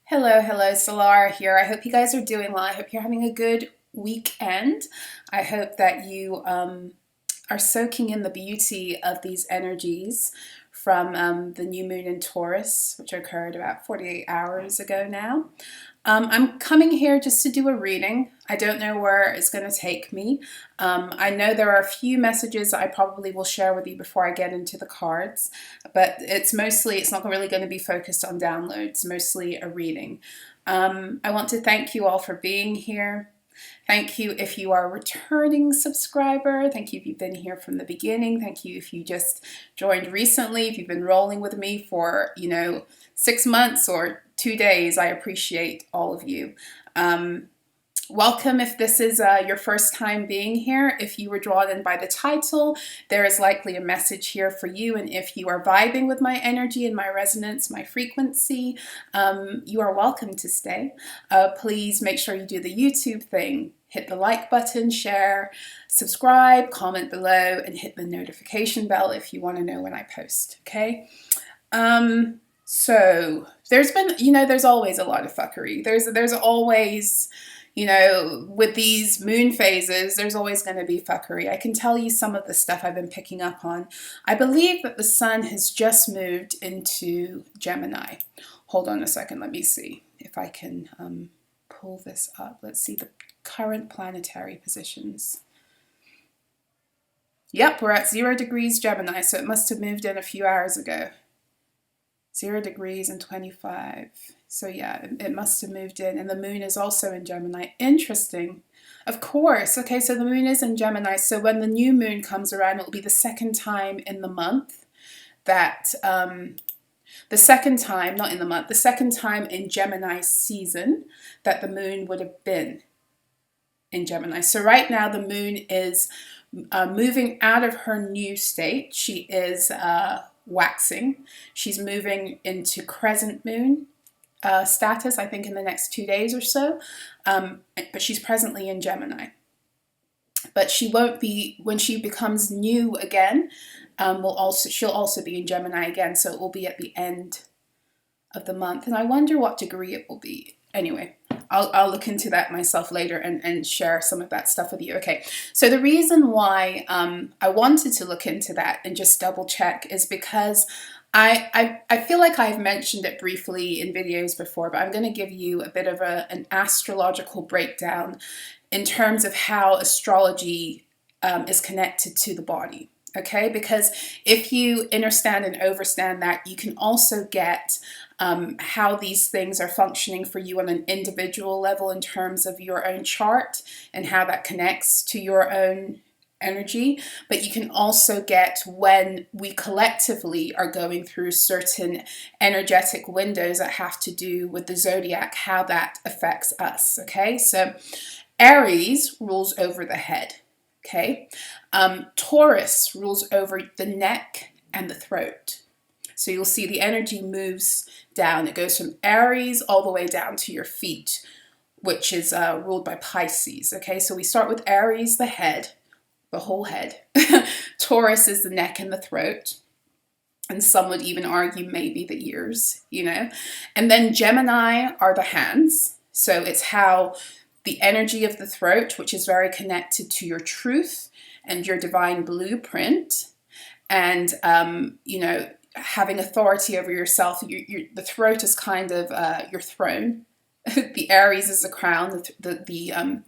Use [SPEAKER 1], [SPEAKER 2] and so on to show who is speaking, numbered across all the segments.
[SPEAKER 1] Hello, hello, So-La-Rah here. I hope you guys are doing well. I hope you're having a good weekend. I hope that you are soaking in the beauty of these energies from the new moon in Taurus, which occurred about 48 hours ago now. I'm coming here just to do a reading. I don't know where it's going to take me. I know there are a few messages I probably will share with you before I get into the cards, but it's not really going to be focused on downloads, mostly a reading. I want to thank you all for being here. Thank you if you are a returning subscriber. Thank you if you've been here from the beginning. Thank you if you just joined recently. If you've been rolling with me for, 6 months or 2 days, I appreciate all of you. Welcome if this is your first time being here. If you were drawn in by the title, there is likely a message here for you. And if you are vibing with my energy and my resonance, my frequency, you are welcome to stay. Please make sure you do the YouTube thing. Hit the like button, share, subscribe, comment below, and hit the notification bell if you want to know when I post, okay? So there's been, there's always a lot of fuckery. There's always, with these moon phases, there's always going to be fuckery. I can tell you some of the stuff I've been picking up on. I believe that the sun has just moved into Gemini. Hold on a second. Let me see if I can pull this up. Let's see the current planetary positions. Yep, we're at 0 degrees Gemini, so it must have moved in a few hours ago. 0 degrees and 25. So yeah, it must have moved in. And the moon is also in Gemini. Interesting. Of course. Okay, so the moon is in Gemini. So when the new moon comes around, it will be the second time in the month that, the second time in Gemini season that the moon would have been in Gemini. So right now the moon is moving out of her new state. She is waxing. She's moving into crescent moon status, I think, in the next 2 days or so. But she's presently in Gemini. But she won't be, when she becomes new again, she'll also be in Gemini again. So it will be at the end of the month. And I wonder what degree it will be. Anyway, I'll look into that myself later and share some of that stuff with you. Okay, so the reason why I wanted to look into that and just double check is because I feel like I've mentioned it briefly in videos before, but I'm going to give you a bit of an astrological breakdown in terms of how astrology is connected to the body. Okay, because if you understand and overstand that, you can also get how these things are functioning for you on an individual level in terms of your own chart and how that connects to your own energy. But you can also get when we collectively are going through certain energetic windows that have to do with the zodiac, how that affects us. Okay, so Aries rules over the head. Okay, Taurus rules over the neck and the throat. So you'll see the energy moves down. It goes from Aries all the way down to your feet, which is ruled by Pisces. Okay, so we start with Aries, the head, the whole head. Taurus is the neck and the throat. And some would even argue maybe the ears, And then Gemini are the hands. So it's how the energy of the throat, which is very connected to your truth and your divine blueprint, and having authority over yourself. The throat is kind of your throne. The Aries is the crown. The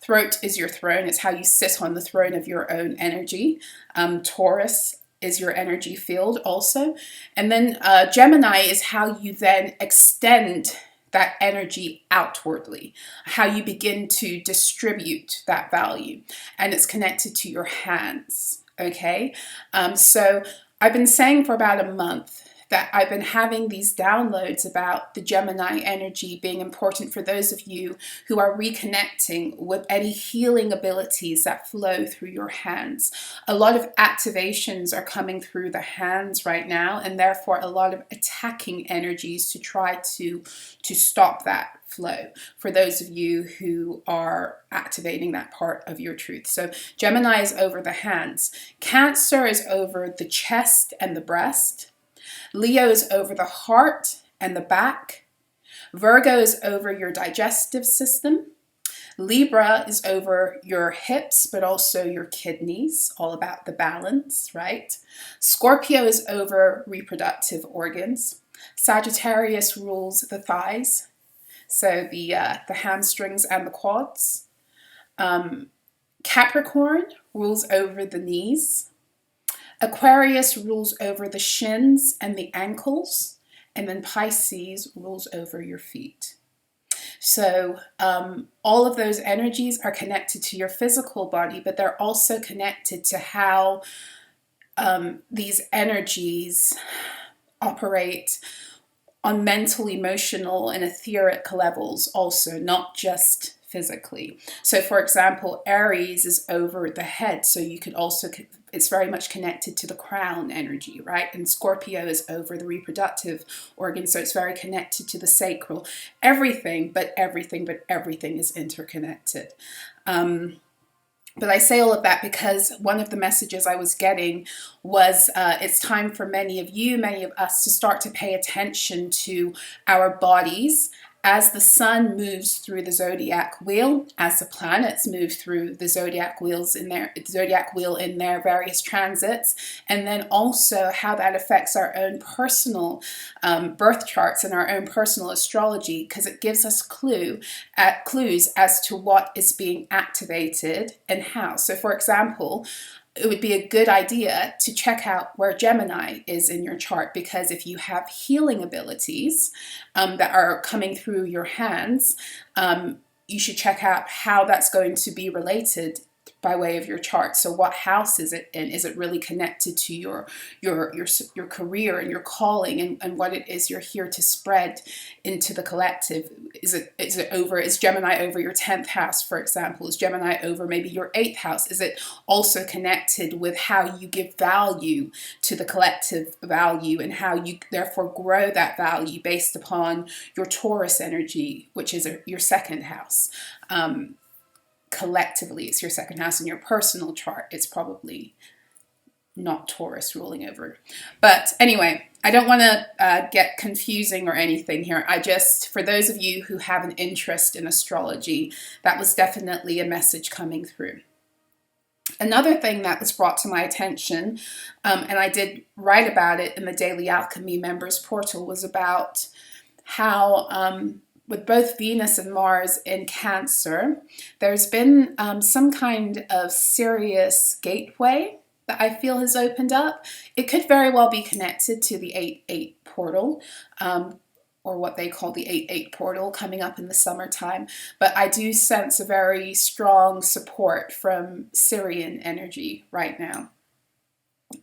[SPEAKER 1] throat is your throne. It's how you sit on the throne of your own energy. Taurus is your energy field also. And then Gemini is how you then extend that energy outwardly, how you begin to distribute that value. And it's connected to your hands, okay? So I've been saying for about a month that I've been having these downloads about the Gemini energy being important for those of you who are reconnecting with any healing abilities that flow through your hands. A lot of activations are coming through the hands right now, and therefore a lot of attacking energies to try to stop that flow for those of you who are activating that part of your truth. So Gemini is over the hands. Cancer is over the chest and the breast. Leo is over the heart and the back. Virgo is over your digestive system. Libra is over your hips, but also your kidneys, all about the balance, right? Scorpio is over reproductive organs. Sagittarius rules the thighs, so the hamstrings and the quads. Capricorn rules over the knees. Aquarius rules over the shins and the ankles. And then Pisces rules over your feet. So all of those energies are connected to your physical body, but they're also connected to how these energies operate on mental, emotional, and etheric levels also, not just physically. So for example, Aries is over the head, so you could also, it's very much connected to the crown energy, right? And Scorpio is over the reproductive organ, so it's very connected to the sacral. Everything is interconnected. But I say all of that because one of the messages I was getting was it's time for many of you, many of us, to start to pay attention to our bodies as the sun moves through the zodiac wheel, as the planets move through the zodiac wheel in their various transits, and then also how that affects our own personal birth charts and our own personal astrology, because it gives us clues as to what is being activated and how. So for example, it would be a good idea to check out where Gemini is in your chart, because if you have healing abilities that are coming through your hands, you should check out how that's going to be related by way of your chart. So what house is it in? Is it really connected to your career and your calling and what it is you're here to spread into the collective? Is Gemini over your 10th house, for example? Is Gemini over maybe your 8th house? Is it also connected with how you give value to the collective value and how you therefore grow that value based upon your Taurus energy, which is your 2nd house? Collectively, it's your 2nd house. In your personal chart, it's probably not Taurus ruling over. But anyway, I don't want to get confusing or anything here. I just, for those of you who have an interest in astrology, that was definitely a message coming through. Another thing that was brought to my attention, and I did write about it in the Daily Alchemy members portal, was about how with both Venus and Mars in Cancer, there's been some kind of serious gateway that I feel has opened up. It could very well be connected to the 8-8 portal, or what they call the 8-8 portal coming up in the summertime. But I do sense a very strong support from Syrian energy right now,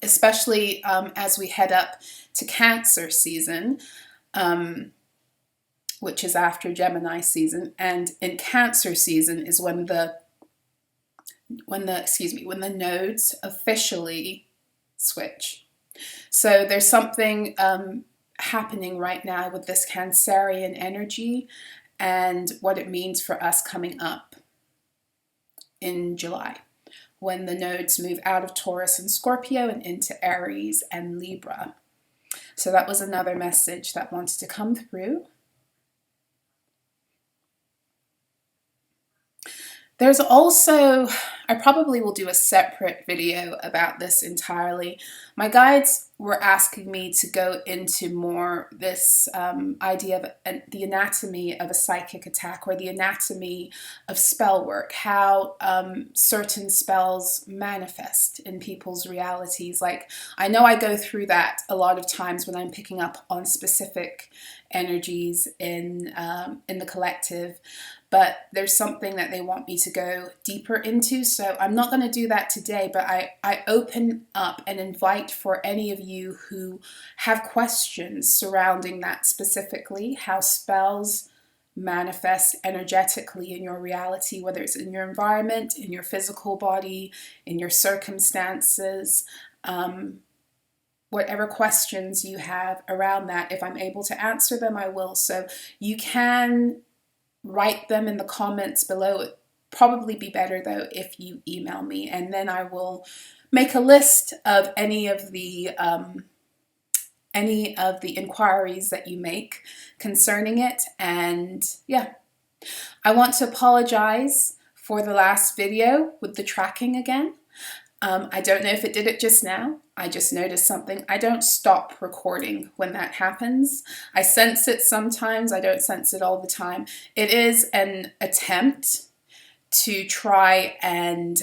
[SPEAKER 1] especially as we head up to Cancer season. Which is after Gemini season, and in Cancer season is when the nodes officially switch. So there's something happening right now with this Cancerian energy and what it means for us coming up in July, when the nodes move out of Taurus and Scorpio and into Aries and Libra. So that was another message that wanted to come through. There's also, I probably will do a separate video about this entirely. My guides were asking me to go into more this idea of the anatomy of a psychic attack, or the anatomy of spell work, how certain spells manifest in people's realities. Like, I know I go through that a lot of times when I'm picking up on specific energies in the collective, but there's something that they want me to go deeper into, so I'm not going to do that today, but I open up and invite for any of you who have questions surrounding that specifically, how spells manifest energetically in your reality, whether it's in your environment, in your physical body, in your circumstances, whatever questions you have around that. If I'm able to answer them, I will. So you can write them in the comments below. It'd probably be better though if you email me, and then I will make a list of any of the any of the inquiries that you make concerning it. And yeah, I want to apologize for the last video with the tracking again. I don't know if it did it just now. I just noticed something. I don't stop recording when that happens. I sense it sometimes. I don't sense it all the time. It is an attempt to try and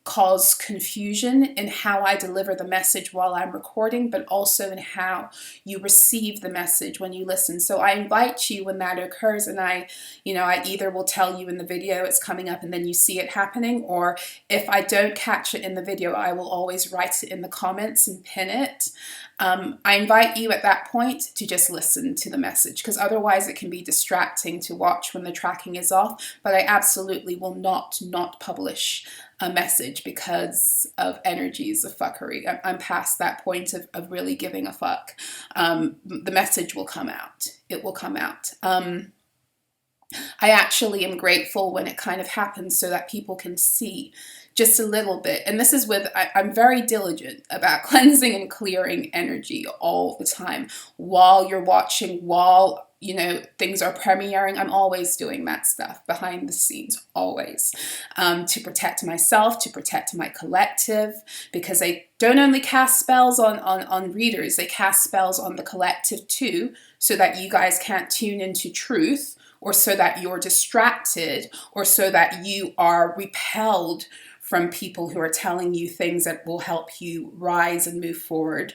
[SPEAKER 1] cause confusion in how I deliver the message while I'm recording, but also in how you receive the message when you listen. So I invite you when that occurs, and I either will tell you in the video it's coming up and then you see it happening, or if I don't catch it in the video, I will always write it in the comments and pin it. I invite you at that point to just listen to the message, because otherwise it can be distracting to watch when the tracking is off. But I absolutely will not publish a message because of energies of fuckery. I'm past that point of really giving a fuck. The message will come out. It will come out. I actually am grateful when it kind of happens so that people can see just a little bit. And this is I'm very diligent about cleansing and clearing energy all the time while you're watching, while things are premiering. I'm always doing that stuff behind the scenes, always, to protect myself, to protect my collective, because they don't only cast spells on readers, they cast spells on the collective too, so that you guys can't tune into truth, or so that you're distracted, or so that you are repelled from people who are telling you things that will help you rise and move forward.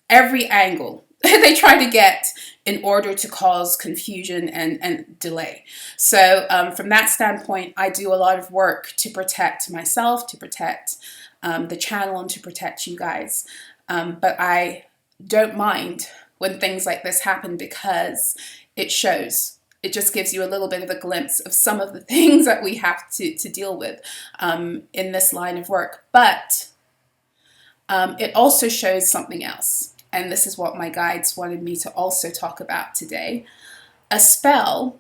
[SPEAKER 1] Every angle they try to get in order to cause confusion and delay. So from that standpoint, I do a lot of work to protect myself, to protect the channel, and to protect you guys. But I don't mind when things like this happen, because it shows. It just gives you a little bit of a glimpse of some of the things that we have to deal with in this line of work. But it also shows something else. And this is what my guides wanted me to also talk about today. A spell,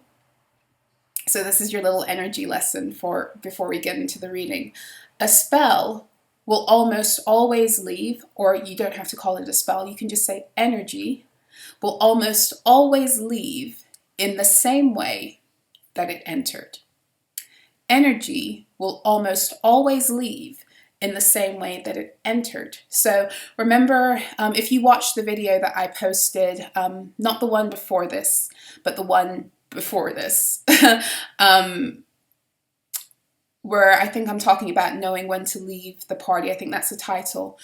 [SPEAKER 1] so this is your little energy lesson before we get into the reading. A spell will almost always leave, or you don't have to call it a spell, you can just say energy, will almost always leave in the same way that it entered. Energy will almost always leave in the same way that it entered. So remember, if you watched the video that I posted, not the one before this, but the one before this, where I think I'm talking about knowing when to leave the party, I think that's the title.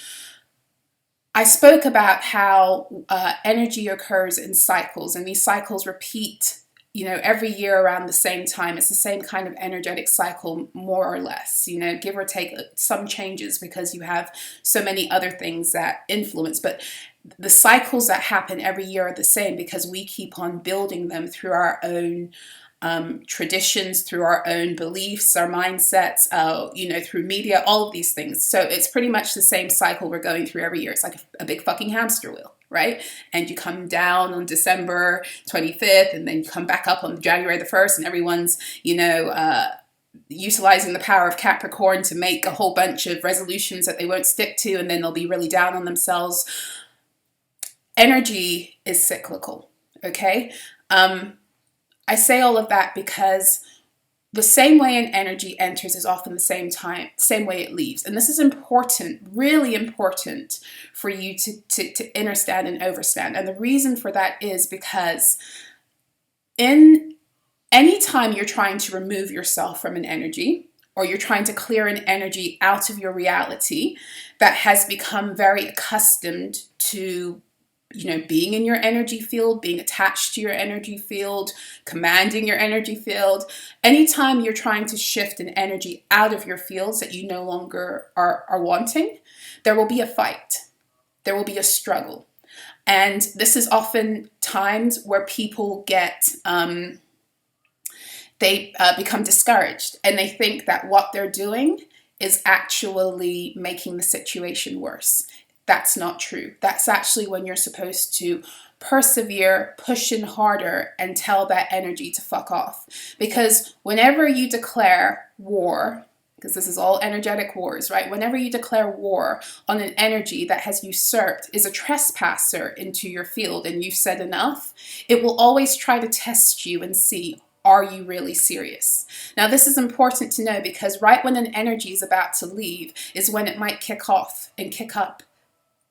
[SPEAKER 1] I spoke about how energy occurs in cycles, and these cycles repeat every year around the same time. It's the same kind of energetic cycle, more or less, give or take some changes, because you have so many other things that influence. But the cycles that happen every year are the same, because we keep on building them through our own traditions, through our own beliefs, our mindsets, through media, all of these things. So it's pretty much the same cycle we're going through every year. It's like a big fucking hamster wheel, right? And you come down on December 25th, and then you come back up on January the 1st, and everyone's, utilizing the power of Capricorn to make a whole bunch of resolutions that they won't stick to, and then they'll be really down on themselves. Energy is cyclical, okay? I say all of that because the same way an energy enters is often the same way it leaves. And this is important, really important for you to understand and overstand. And the reason for that is because any time you're trying to remove yourself from an energy, or you're trying to clear an energy out of your reality that has become very accustomed to being in your energy field, being attached to your energy field, commanding your energy field. Anytime you're trying to shift an energy out of your fields that you no longer are wanting, there will be a fight. There will be a struggle. And this is often times where people they become discouraged, and they think that what they're doing is actually making the situation worse. That's not true. That's actually when you're supposed to persevere, push in harder, and tell that energy to fuck off. Because whenever you declare war, because this is all energetic wars, right? Whenever you declare war on an energy that has usurped, is a trespasser into your field, and you've said enough, it will always try to test you and see, are you really serious? Now, this is important to know because right when an energy is about to leave is when it might kick off and kick up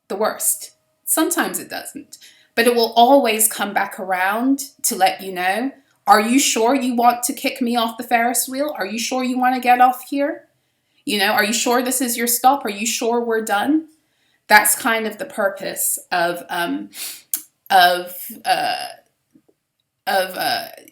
[SPEAKER 1] the worst. Sometimes it doesn't, but it will always come back around to let you know, are you sure you want to kick me off the Ferris wheel? Are you sure you want to get off here? You know, are you sure this is your stop? Are you sure we're done? That's kind of the purpose of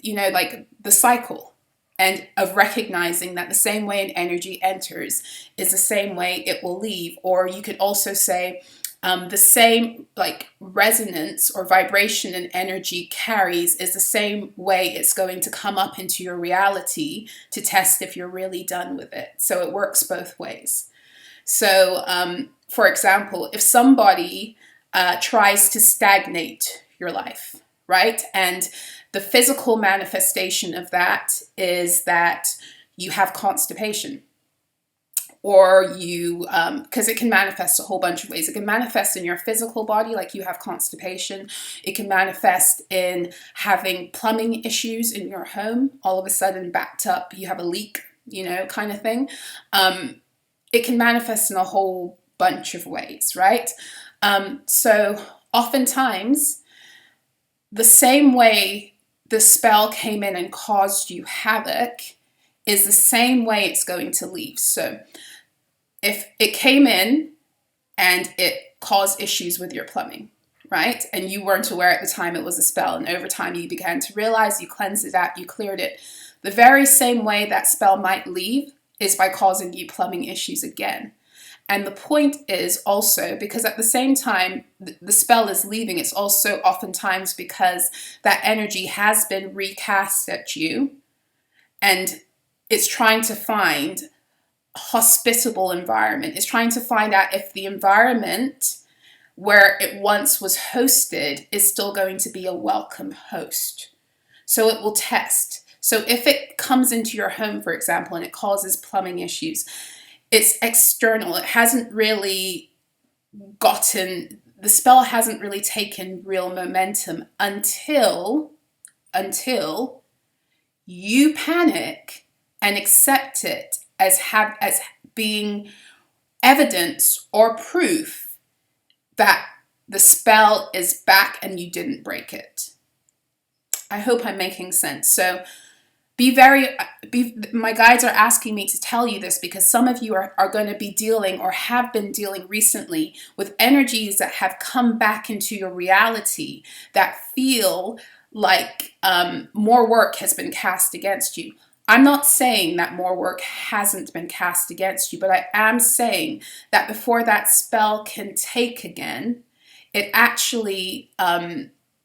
[SPEAKER 1] you know, like the cycle, and of recognizing that the same way an energy enters is the same way it will leave. Or you could also say the same like resonance or vibration and energy carries is the same way it's going to come up into your reality to test if you're really done with it. So it works both ways. So for example, if somebody tries to stagnate your life, right? And the physical manifestation of that is that you have constipation. Or you, because it can manifest a whole bunch of ways. It can manifest in your physical body, like you have constipation. It can manifest in having plumbing issues in your home, all of a sudden backed up, you have a leak, you know, kind of thing. It can manifest in a whole bunch of ways, right? So oftentimes, the same way the spell came in and caused you havoc is the same way it's going to leave. So if it came in and it caused issues with your plumbing, right? And you weren't aware at the time it was a spell, and over time you began to realize, you cleansed it out, you cleared it. The very same way that spell might leave is by causing you plumbing issues again. And the point is also, because at the same time the spell is leaving, it's also oftentimes because that energy has been recast at you, and it's trying to find hospitable environment. Is trying to find out if the environment where it once was hosted is still going to be a welcome host. So it will test. So if it comes into your home, for example, and it causes plumbing issues, it's external. It hasn't really the spell hasn't really taken real momentum until you panic and accept it as being evidence or proof that the spell is back and you didn't break it. I hope I'm making sense. So my guides are asking me to tell you this because some of you are going to be dealing or have been dealing recently with energies that have come back into your reality that feel like more work has been cast against you. I'm not saying that more work hasn't been cast against you, but I am saying that before that spell can take again, it actually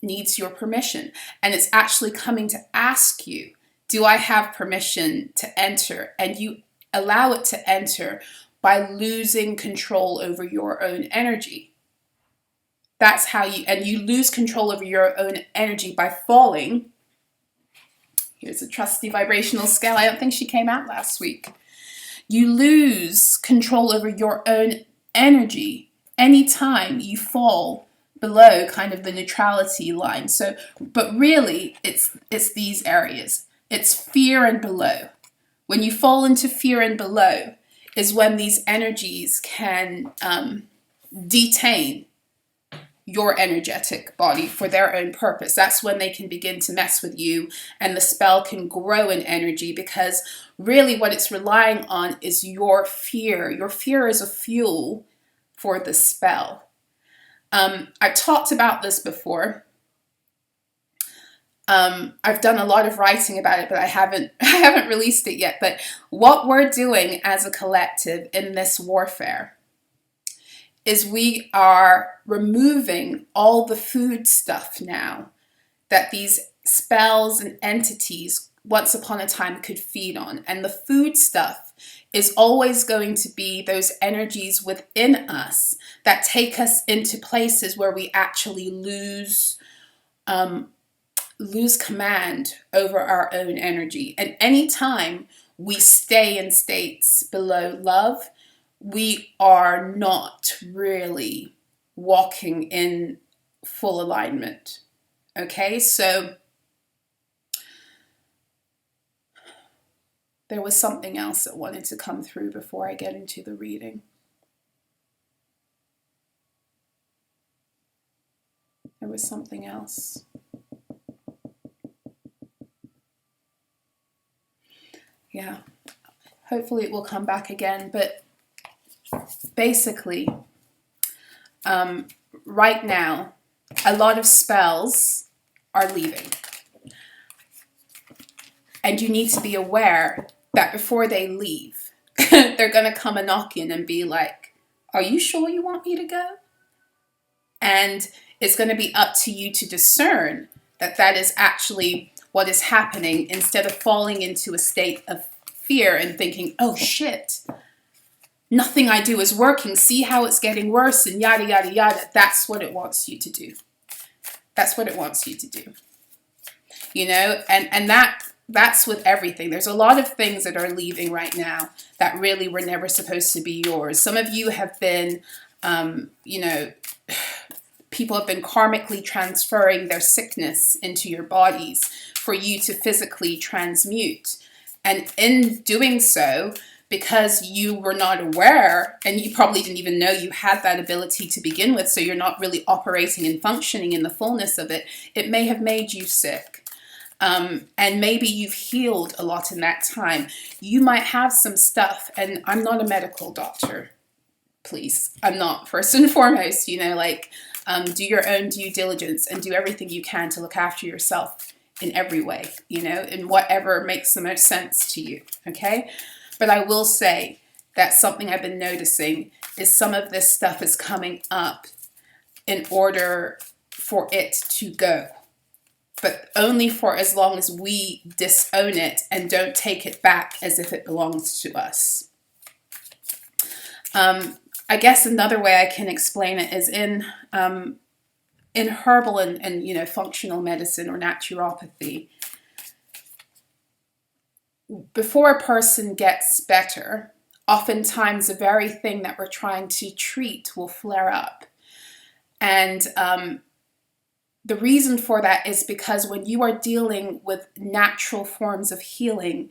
[SPEAKER 1] needs your permission. And it's actually coming to ask you, do I have permission to enter? And you allow it to enter by losing control over your own energy. That's how you lose control over your own energy by falling. Here's a trusty vibrational scale. I don't think she came out last week. You lose control over your own energy anytime you fall below kind of the neutrality line. So, but really, it's these areas. It's fear and below. When you fall into fear and below is when these energies can detain your energetic body for their own purpose. That's when they can begin to mess with you, and the spell can grow in energy, because really what it's relying on is your fear. Your fear is a fuel for the spell. I've talked about this before. I've done a lot of writing about it, but I haven't released it yet. But what we're doing as a collective in this warfare is we are removing all the food stuff now that these spells and entities once upon a time could feed on. And the food stuff is always going to be those energies within us that take us into places where we actually lose command over our own energy. And anytime we stay in states below love, we are not really walking in full alignment. Okay, so there was something else that wanted to come through before I get into the reading. There was something else. Yeah, hopefully it will come back again, but basically, right now, a lot of spells are leaving. And you need to be aware that before they leave, they're going to come a knocking and be like, are you sure you want me to go? And it's going to be up to you to discern that that is actually what is happening, instead of falling into a state of fear and thinking, oh shit, nothing I do is working. See how it's getting worse and yada, yada, yada. That's what it wants you to do. That's what it wants you to do. You know, and that's with everything. There's a lot of things that are leaving right now that really were never supposed to be yours. Some of you have been, you know, people have been karmically transferring their sickness into your bodies for you to physically transmute. And in doing so, because you were not aware, and you probably didn't even know you had that ability to begin with, so you're not really operating and functioning in the fullness of it, it may have made you sick. And maybe you've healed a lot in that time. You might have some stuff, and I'm not a medical doctor, please. I'm not, first and foremost, you know, like, do your own due diligence and do everything you can to look after yourself in every way, you know, in whatever makes the most sense to you, okay? But I will say that something I've been noticing is some of this stuff is coming up in order for it to go, but only for as long as we disown it and don't take it back as if it belongs to us. I guess another way I can explain it is in herbal and you know, functional medicine or naturopathy. Before a person gets better, oftentimes the very thing that we're trying to treat will flare up. And the reason for that is because when you are dealing with natural forms of healing,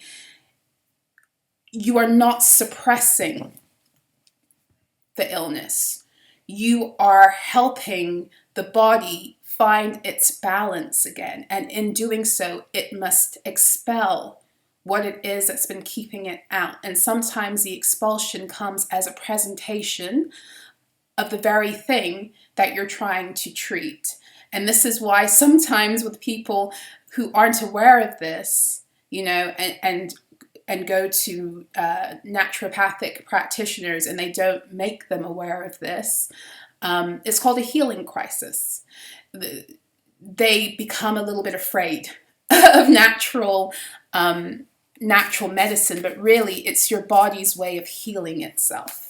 [SPEAKER 1] you are not suppressing the illness. You are helping the body find its balance again. And in doing so, it must expel what it is that's been keeping it out. And sometimes the expulsion comes as a presentation of the very thing that you're trying to treat. And this is why sometimes with people who aren't aware of this, you know, and go to naturopathic practitioners and they don't make them aware of this, it's called a healing crisis. They become a little bit afraid of natural medicine, but really it's your body's way of healing itself.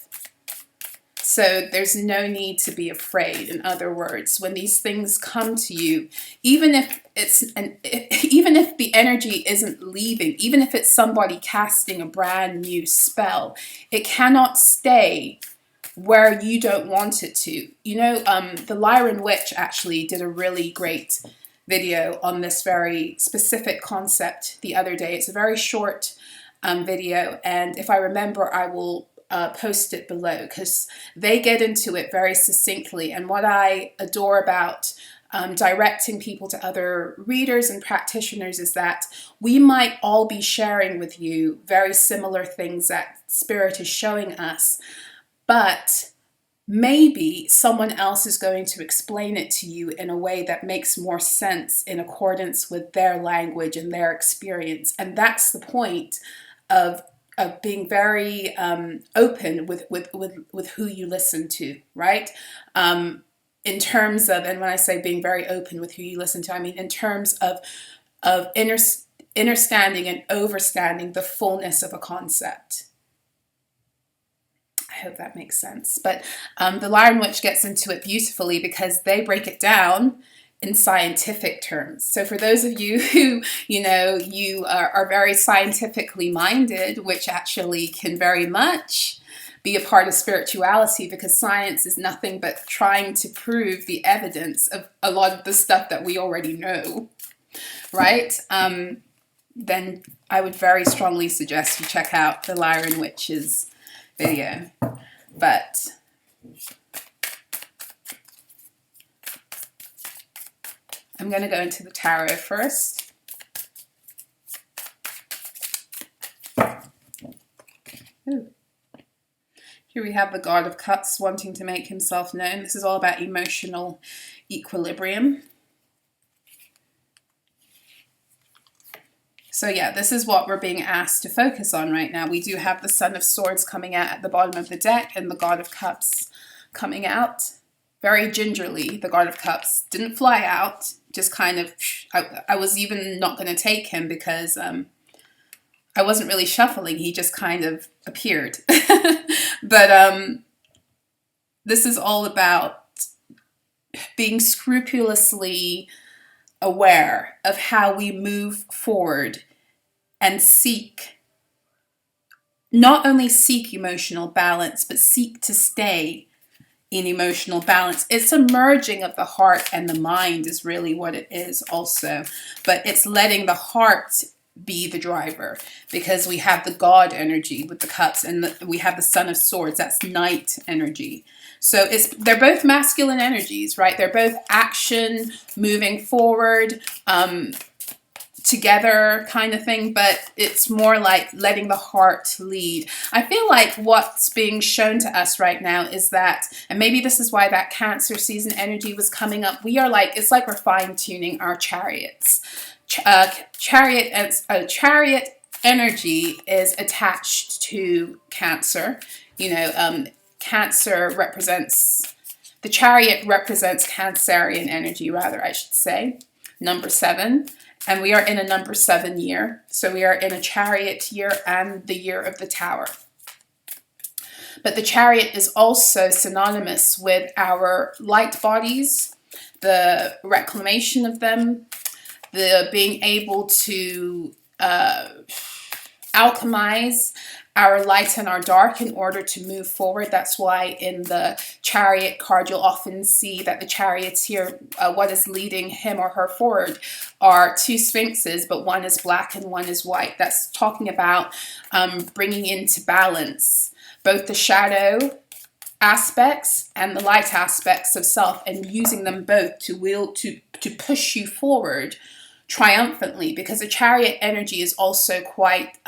[SPEAKER 1] So there's no need to be afraid. In other words, when these things come to you, even if the energy isn't leaving, even if it's somebody casting a brand new spell, it cannot stay where you don't want it to. You know, the Lyran witch actually did a really great video on this very specific concept the other day. It's a very short video, and if I remember, I will post it below, because they get into it very succinctly. And what I adore about directing people to other readers and practitioners is that we might all be sharing with you very similar things that Spirit is showing us, but maybe someone else is going to explain it to you in a way that makes more sense in accordance with their language and their experience. And that's the point of being very open with who you listen to, right? In terms of, and when I say being very open with who you listen to, I mean in terms of understanding and overstanding the fullness of a concept. I hope that makes sense. But the Lyran Witch gets into it beautifully, because they break it down in scientific terms. So for those of you who, you are very scientifically minded, which actually can very much be a part of spirituality, because science is nothing but trying to prove the evidence of a lot of the stuff that we already know, right? Then I would very strongly suggest you check out the Lyran Witches video. But I'm going to go into the tarot first. Ooh. Here we have the God of Cups wanting to make himself known. This is all about emotional equilibrium. So yeah, this is what we're being asked to focus on right now. We do have the Son of Swords coming out at the bottom of the deck and the God of Cups coming out. Very gingerly, the God of Cups didn't fly out, just kind of, I was even not going to take him because I wasn't really shuffling. He just kind of appeared. But this is all about being scrupulously aware of how we move forward and not only seek emotional balance, but seek to stay in emotional balance. It's a merging of the heart and the mind is really what it is also. But it's letting the heart be the driver, because we have the God energy with the cups and we have the Son of Swords, that's night energy. So they're both masculine energies, right? They're both action, moving forward, together kind of thing, but it's more like letting the heart lead. I feel like what's being shown to us right now is that, and maybe this is why that Cancer season energy was coming up, it's like we're fine-tuning our chariots. Chariot energy is attached to Cancer. Cancer represents, the Chariot represents Cancerian energy, rather, I should say, number 7. And we are in a number 7 year. So we are in a Chariot year and the year of the Tower. But the Chariot is also synonymous with our light bodies, the reclamation of them, the being able to alchemize our light and our dark in order to move forward. That's why in the Chariot card, you'll often see that the Chariots here, what is leading him or her forward are 2 sphinxes, but one is black and one is white. That's talking about bringing into balance both the shadow aspects and the light aspects of self, and using them both to push you forward triumphantly, because the Chariot energy is also quite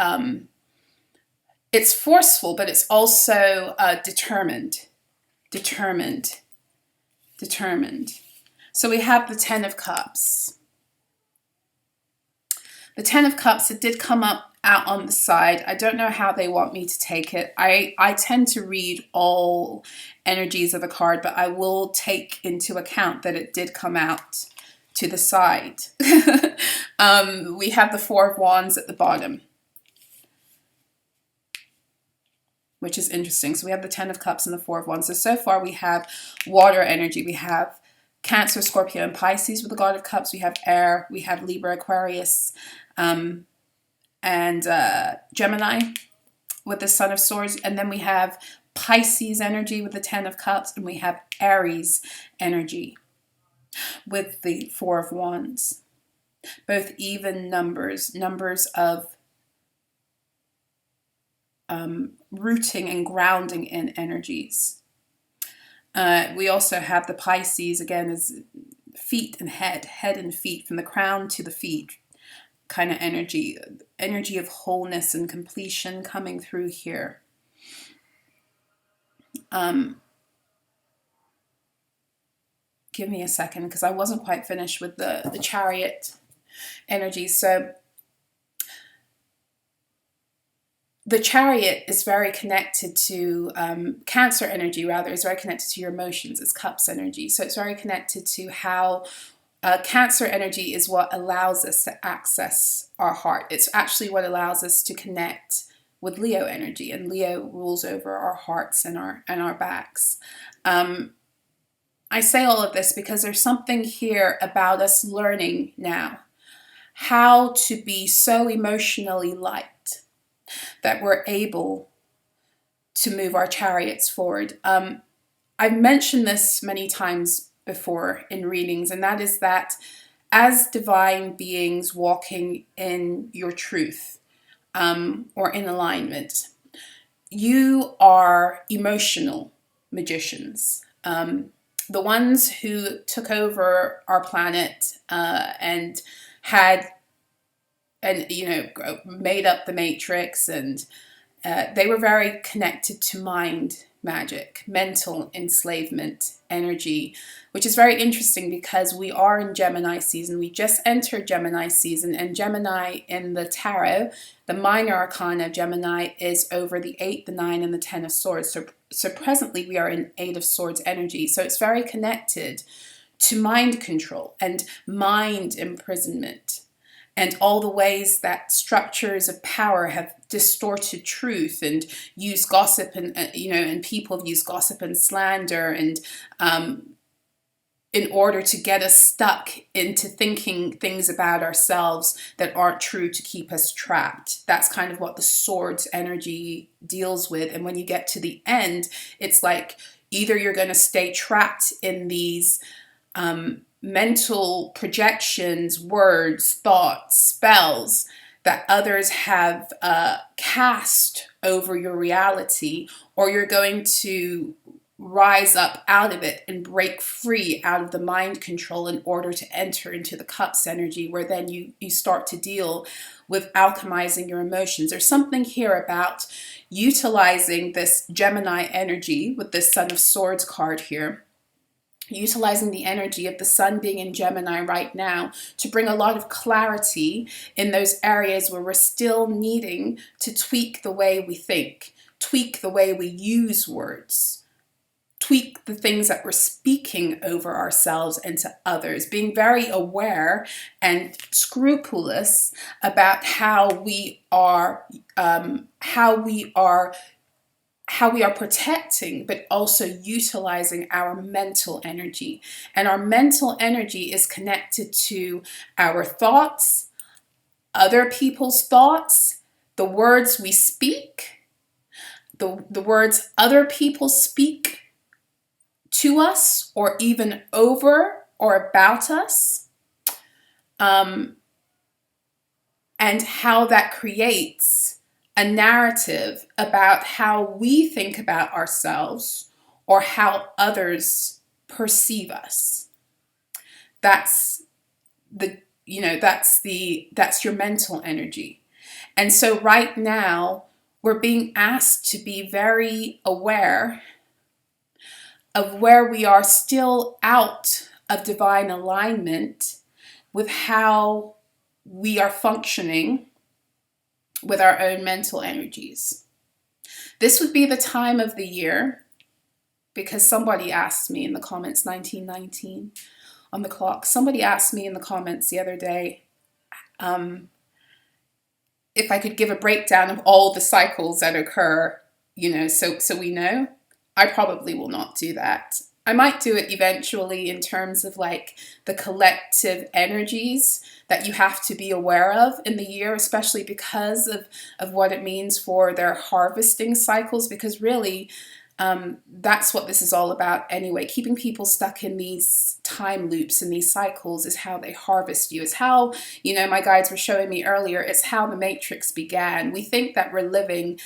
[SPEAKER 1] it's forceful, but it's also determined. So we have the 10 of Cups. The 10 of Cups, it did come up out on the side. I don't know how they want me to take it. I tend to read all energies of the card, but I will take into account that it did come out to the side. We have the 4 of Wands at the bottom, which is interesting. So we have the 10 of Cups and the 4 of Wands. So far we have water energy. We have Cancer, Scorpio, and Pisces with the God of Cups. We have air. We have Libra, Aquarius, and Gemini with the Son of Swords. And then we have Pisces energy with the 10 of Cups. And we have Aries energy with the 4 of Wands. Both even numbers of rooting and grounding in energies. We also have the Pisces, again, as feet and head and feet, from the crown to the feet kind of energy of wholeness and completion coming through here. Give me a second, because I wasn't quite finished with the Chariot energy. So the Chariot is very connected to Cancer energy, rather, is very connected to your emotions. It's Cups energy. So it's very connected to how Cancer energy is what allows us to access our heart. It's actually what allows us to connect with Leo energy, and Leo rules over our hearts and our backs. I say all of this because there's something here about us learning now how to be so emotionally light that we're able to move our chariots forward. I've mentioned this many times before in readings, and that is that as divine beings walking in your truth, or in alignment, you are emotional magicians. The ones who took over our planet and made up the Matrix, and they were very connected to mind magic, mental enslavement, energy, which is very interesting because we are in Gemini season. We just entered Gemini season, and Gemini in the tarot, the minor arcana Gemini, is over the 8, the 9, and the 10 of swords. So presently we are in 8 of swords energy. So it's very connected to mind control and mind imprisonment, and all the ways that structures of power have distorted truth and used gossip, and people have used gossip and slander, and in order to get us stuck into thinking things about ourselves that aren't true, to keep us trapped. That's kind of what the swords energy deals with. And when you get to the end, it's like either you're going to stay trapped in these mental projections, words, thoughts, spells that others have cast over your reality, or you're going to rise up out of it and break free out of the mind control in order to enter into the cups energy, where then you start to deal with alchemizing your emotions. There's something here about utilizing this Gemini energy with this Sun of Swords card here, utilizing the energy of the sun being in Gemini right now to bring a lot of clarity in those areas where we're still needing to tweak the way we think, tweak the way we use words, tweak the things that we're speaking over ourselves and to others, being very aware and scrupulous about how we are protecting, but also utilizing our mental energy. And our mental energy is connected to our thoughts, other people's thoughts, the words we speak, the words other people speak to us, or even over or about us, and how that creates a narrative about how we think about ourselves or how others perceive us. That's your mental energy. And so right now we're being asked to be very aware of where we are still out of divine alignment with how we are functioning with our own mental energies. This would be the time of the year, because somebody asked me in the comments, 1919 on the clock, somebody asked me in the comments the other day if I could give a breakdown of all the cycles that occur, so we know. I probably will not do that. I might do it eventually in terms of like the collective energies that you have to be aware of in the year, especially because of what it means for their harvesting cycles, because really that's what this is all about anyway. Keeping people stuck in these time loops and these cycles is how they harvest you. It's how, my guides were showing me earlier, it's how the Matrix began. We think that we're living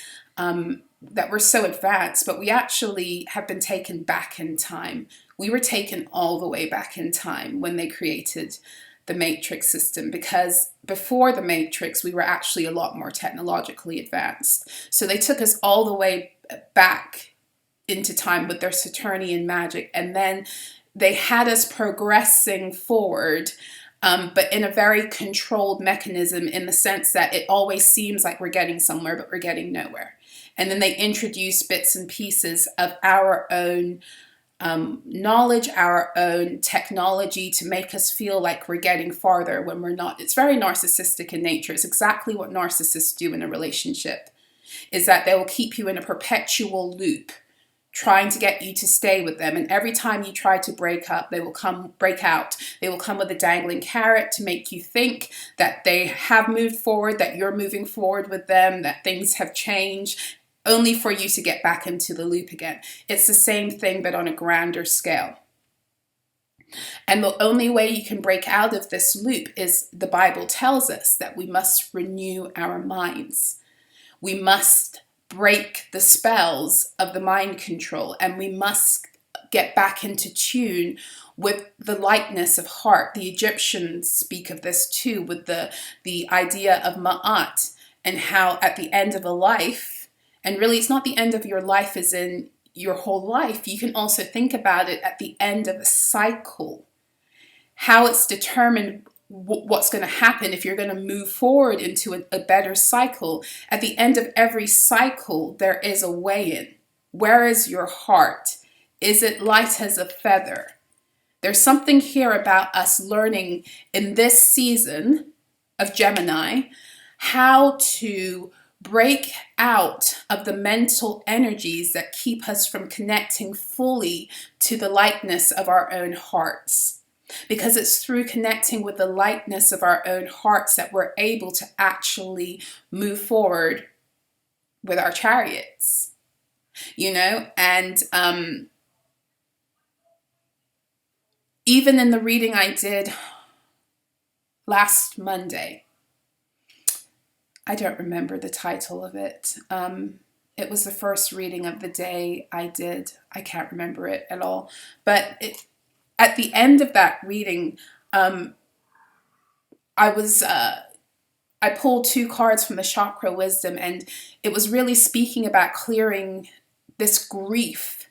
[SPEAKER 1] that we're so advanced, but we actually have been taken back in time. We were taken all the way back in time when they created the Matrix system, because before the Matrix, we were actually a lot more technologically advanced. So they took us all the way back into time with their Saturnian magic, and then they had us progressing forward, but in a very controlled mechanism, in the sense that it always seems like we're getting somewhere, but we're getting nowhere. And then they introduce bits and pieces of our own knowledge, our own technology, to make us feel like we're getting farther when we're not. It's very narcissistic in nature. It's exactly what narcissists do in a relationship, is that they will keep you in a perpetual loop trying to get you to stay with them. And every time you try to break up, they will break out. They will come with a dangling carrot to make you think that they have moved forward, that you're moving forward with them, that things have changed, only for you to get back into the loop again. It's the same thing, but on a grander scale. And the only way you can break out of this loop is, the Bible tells us, that we must renew our minds. We must break the spells of the mind control, and we must get back into tune with the lightness of heart. The Egyptians speak of this too, with the idea of ma'at, and how at the end of a life, and really it's not the end of your life as in your whole life, you can also think about it at the end of a cycle, how it's determined what's going to happen if you're going to move forward into a better cycle. At the end of every cycle, there is a weigh-in. Where is your heart? Is it light as a feather? There's something here about us learning in this season of Gemini how to break out of the mental energies that keep us from connecting fully to the lightness of our own hearts. Because it's through connecting with the lightness of our own hearts that we're able to actually move forward with our chariots, and even in the reading I did last Monday, I don't remember the title of it. It was the first reading of the day I did. I can't remember it at all. But at the end of that reading, I pulled 2 cards from the Chakra Wisdom, and it was really speaking about clearing this grief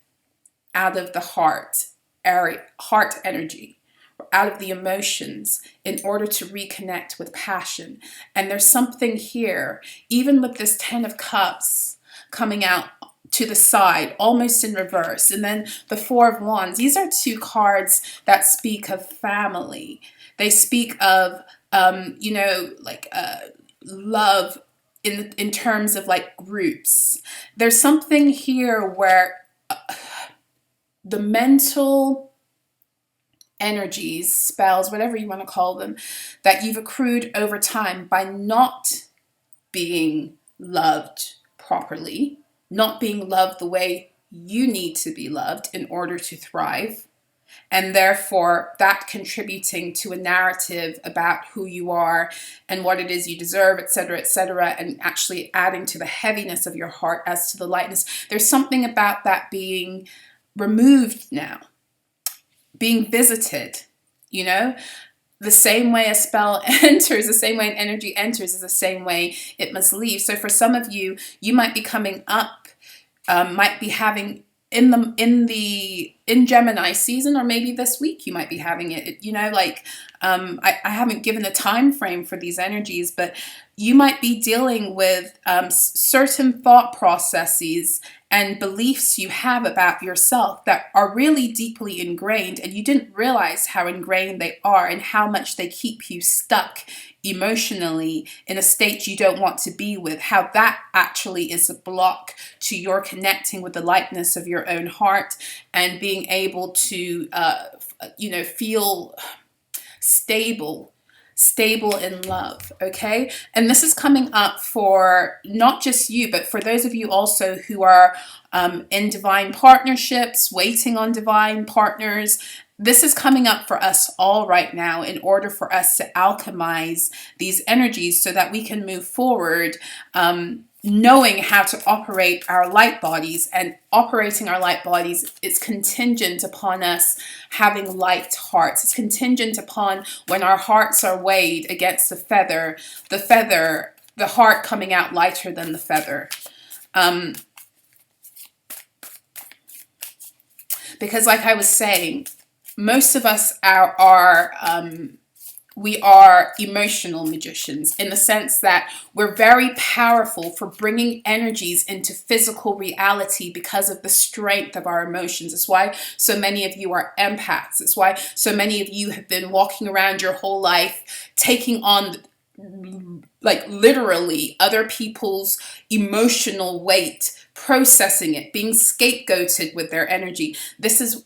[SPEAKER 1] out of the heart energy, out of the emotions, in order to reconnect with passion. And there's something here, even with this 10 of Cups coming out to the side, almost in reverse, and then the 4 of Wands. These are 2 cards that speak of family. They speak of, love in terms of like groups. There's something here where the mental energies, spells, whatever you want to call them, that you've accrued over time by not being loved properly, not being loved the way you need to be loved in order to thrive, and therefore that contributing to a narrative about who you are and what it is you deserve, etc., and actually adding to the heaviness of your heart as to the lightness. There's something about that being removed now, being visited, the same way a spell enters, the same way an energy enters is the same way it must leave. So for some of you, you might be coming up, might be having in Gemini season, or maybe this week you might be having it. I haven't given a time frame for these energies, but you might be dealing with certain thought processes and beliefs you have about yourself that are really deeply ingrained, and you didn't realize how ingrained they are and how much they keep you stuck emotionally in a state you don't want to be with, how that actually is a block to your connecting with the lightness of your own heart and being able to feel stable in love. Okay, and this is coming up for not just you, but for those of you also who are in divine partnerships, waiting on divine partners. This is coming up for us all right now in order for us to alchemize these energies so that we can move forward, knowing how to operate our light bodies. And operating our light bodies is contingent upon us having light hearts. It's contingent upon when our hearts are weighed against the heart coming out lighter than the feather. Because like I was saying, most of us we are emotional magicians in the sense that we're very powerful for bringing energies into physical reality because of the strength of our emotions. It's why so many of you are empaths. It's why so many of you have been walking around your whole life taking on like literally other people's emotional weight, processing it, being scapegoated with their energy. This is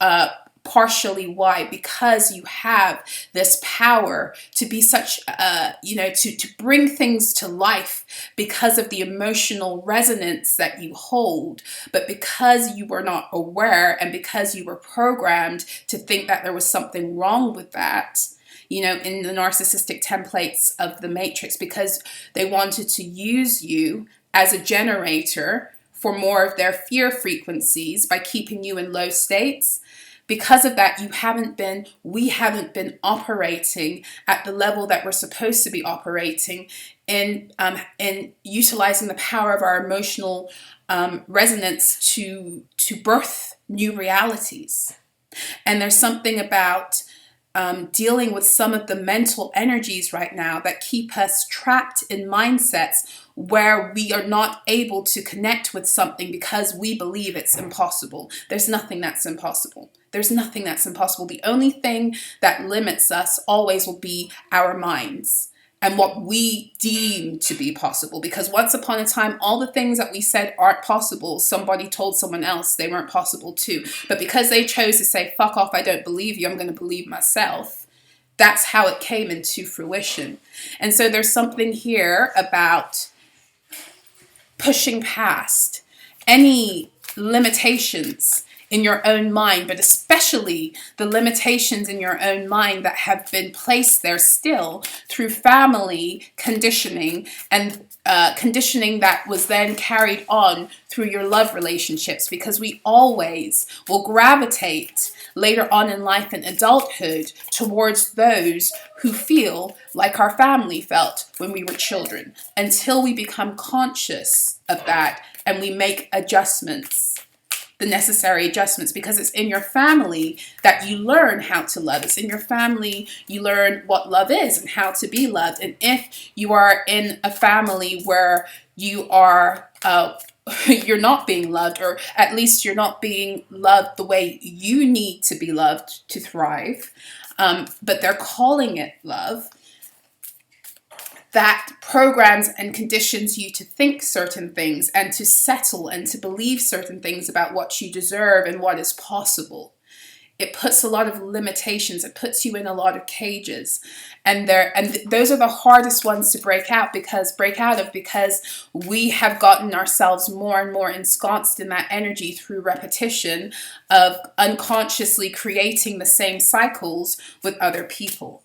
[SPEAKER 1] partially why, because you have this power to be such, to bring things to life because of the emotional resonance that you hold. But because you were not aware and because you were programmed to think that there was something wrong with that, in the narcissistic templates of the matrix, because they wanted to use you as a generator for more of their fear frequencies by keeping you in low states. Because of that, we haven't been operating at the level that we're supposed to be operating in utilizing the power of our emotional resonance to birth new realities. And there's something about dealing with some of the mental energies right now that keep us trapped in mindsets where we are not able to connect with something because we believe it's impossible. There's nothing that's impossible. There's nothing that's impossible. The only thing that limits us always will be our minds and what we deem to be possible. Because once upon a time, all the things that we said aren't possible, somebody told someone else they weren't possible too. But because they chose to say, fuck off, I don't believe you, I'm going to believe myself, that's how it came into fruition. And so there's something here about pushing past any limitations in your own mind, but especially the limitations in your own mind that have been placed there still through family conditioning and conditioning that was then carried on through your love relationships, because we always will gravitate later on in life and adulthood towards those who feel like our family felt when we were children, until we become conscious of that and we make adjustments, the necessary adjustments, because it's in your family that you learn how to love. It's in your family you learn what love is and how to be loved. And if you are in a family where you are you're not being loved, or at least you're not being loved the way you need to be loved to thrive, but they're calling it love, that programs and conditions you to think certain things and to settle and to believe certain things about what you deserve and what is possible. It puts a lot of limitations. It puts you in a lot of cages, and those are the hardest ones to break out because we have gotten ourselves more and more ensconced in that energy through repetition of unconsciously creating the same cycles with other people.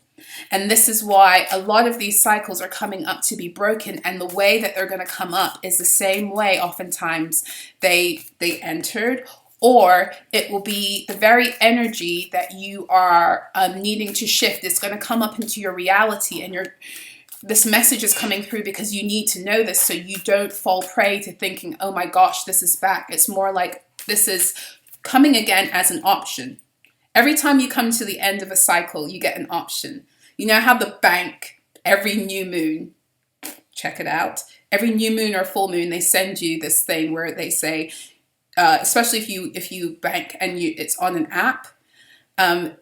[SPEAKER 1] And this is why a lot of these cycles are coming up to be broken, and the way that they're going to come up is the same way oftentimes they entered, or it will be the very energy that you are needing to shift. It's going to come up into your reality, and this message is coming through because you need to know this so you don't fall prey to thinking, oh my gosh, this is back. It's more like this is coming again as an option. Every time you come to the end of a cycle, you get an option. You know how the bank, every new moon, check it out, every new moon or full moon, they send you this thing where they say, especially if you bank and it's on an app,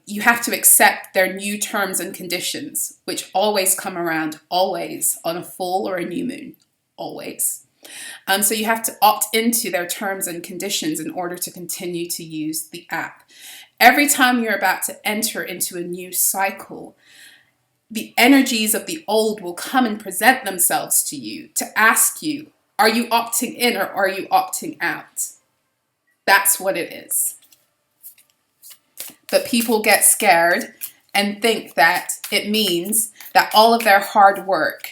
[SPEAKER 1] you have to accept their new terms and conditions, which always come around, always on a full or a new moon, always. So you have to opt into their terms and conditions in order to continue to use the app. Every time you're about to enter into a new cycle, the energies of the old will come and present themselves to you to ask you, are you opting in or are you opting out? That's what it is. But people get scared and think that it means that all of their hard work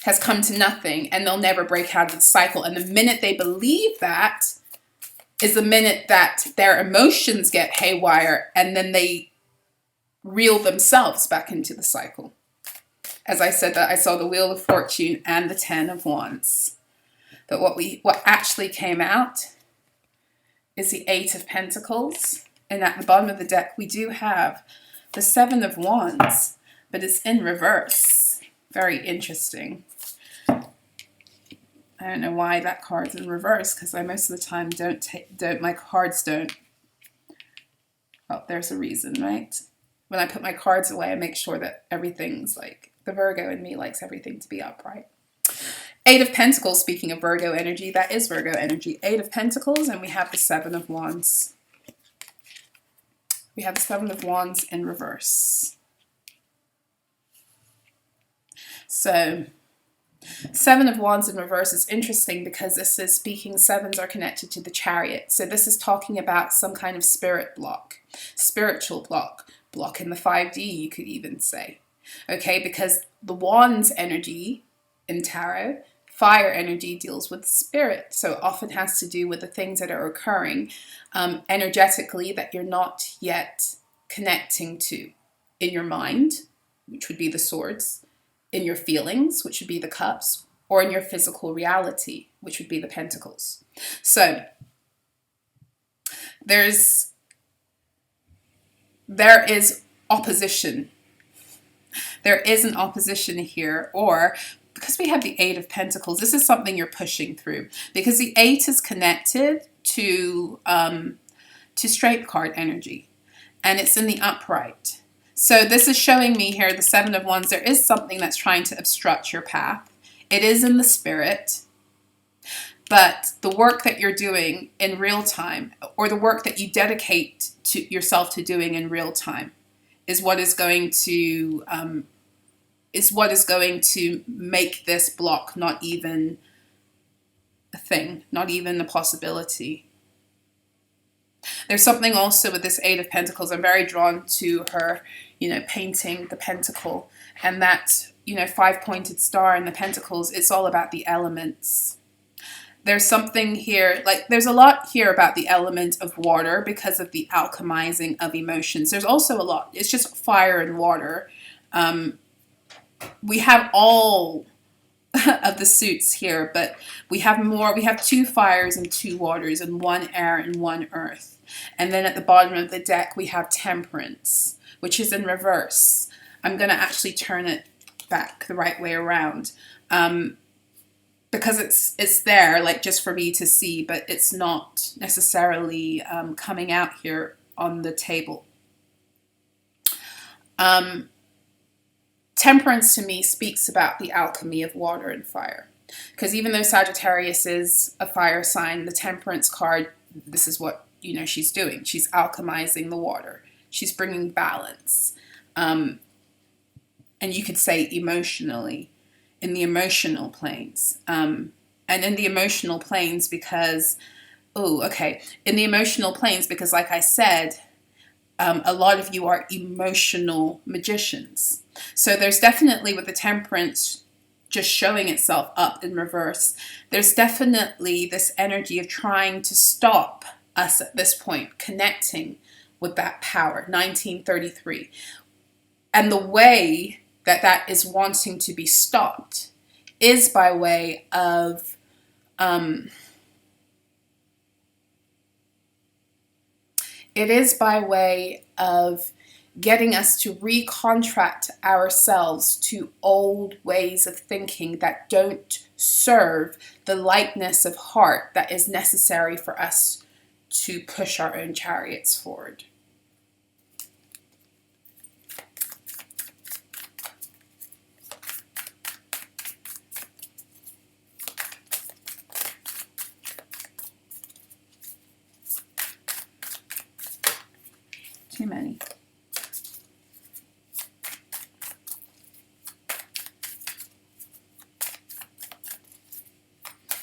[SPEAKER 1] has come to nothing and they'll never break out of the cycle. And the minute they believe that is the minute that their emotions get haywire, and then they reel themselves back into the cycle. As I said, that I saw the Wheel of Fortune and the Ten of Wands. But what actually came out is the Eight of Pentacles. And at the bottom of the deck, we do have the Seven of Wands, but it's in reverse. Very interesting. I don't know why that card's in reverse, because I most of the time my cards don't. Well, there's a reason, right? When I put my cards away, I make sure that everything's like The Virgo in me likes everything to be upright. Eight of Pentacles, speaking of Virgo energy, that is Virgo energy. Eight of Pentacles, and we have the Seven of Wands. We have the Seven of Wands in reverse. So, Seven of Wands in reverse is interesting because this is speaking, sevens are connected to the Chariot. So this is talking about some kind of spirit block, spiritual block in the 5D, you could even say. Okay, because the Wands energy in tarot, fire energy deals with spirit, so it often has to do with the things that are occurring energetically that you're not yet connecting to in your mind, which would be the swords, in your feelings, which would be the cups, or in your physical reality, which would be the pentacles. So there is opposition. There is an opposition here, or because we have the Eight of Pentacles, this is something you're pushing through, because the Eight is connected to Strength card energy, and it's in the upright. So this is showing me here, the Seven of Wands, there is something that's trying to obstruct your path. It is in the spirit, but the work that you're doing in real time, or the work that you dedicate to yourself to doing in real time, is what is going to make this block not even a thing, not even a possibility. There's something also with this Eight of Pentacles. I'm very drawn to her, painting the pentacle, and that, five-pointed star in the pentacles. It's all about the elements. There's something here, there's a lot here about the element of water because of the alchemizing of emotions. There's also a lot, it's just fire and water. We have all of the suits here, but we have more. We have two fires and two waters, and one air and one earth. And then at the bottom of the deck, we have Temperance, which is in reverse. I'm going to actually turn it back the right way around, because it's there, just for me to see, but it's not necessarily coming out here on the table. Temperance to me speaks about the alchemy of water and fire. Because even though Sagittarius is a fire sign, the Temperance card, this is what, she's doing. She's alchemizing the water. She's bringing balance. And you could say emotionally, in the emotional planes. And in the emotional planes because, in the emotional planes because, like I said, a lot of you are emotional magicians. So there's definitely, with the Temperance just showing itself up in reverse, there's definitely this energy of trying to stop us at this point, connecting with that power, 1933. And the way that is wanting to be stopped is by way of getting us to recontract ourselves to old ways of thinking that don't serve the lightness of heart that is necessary for us to push our own chariots forward. Too many.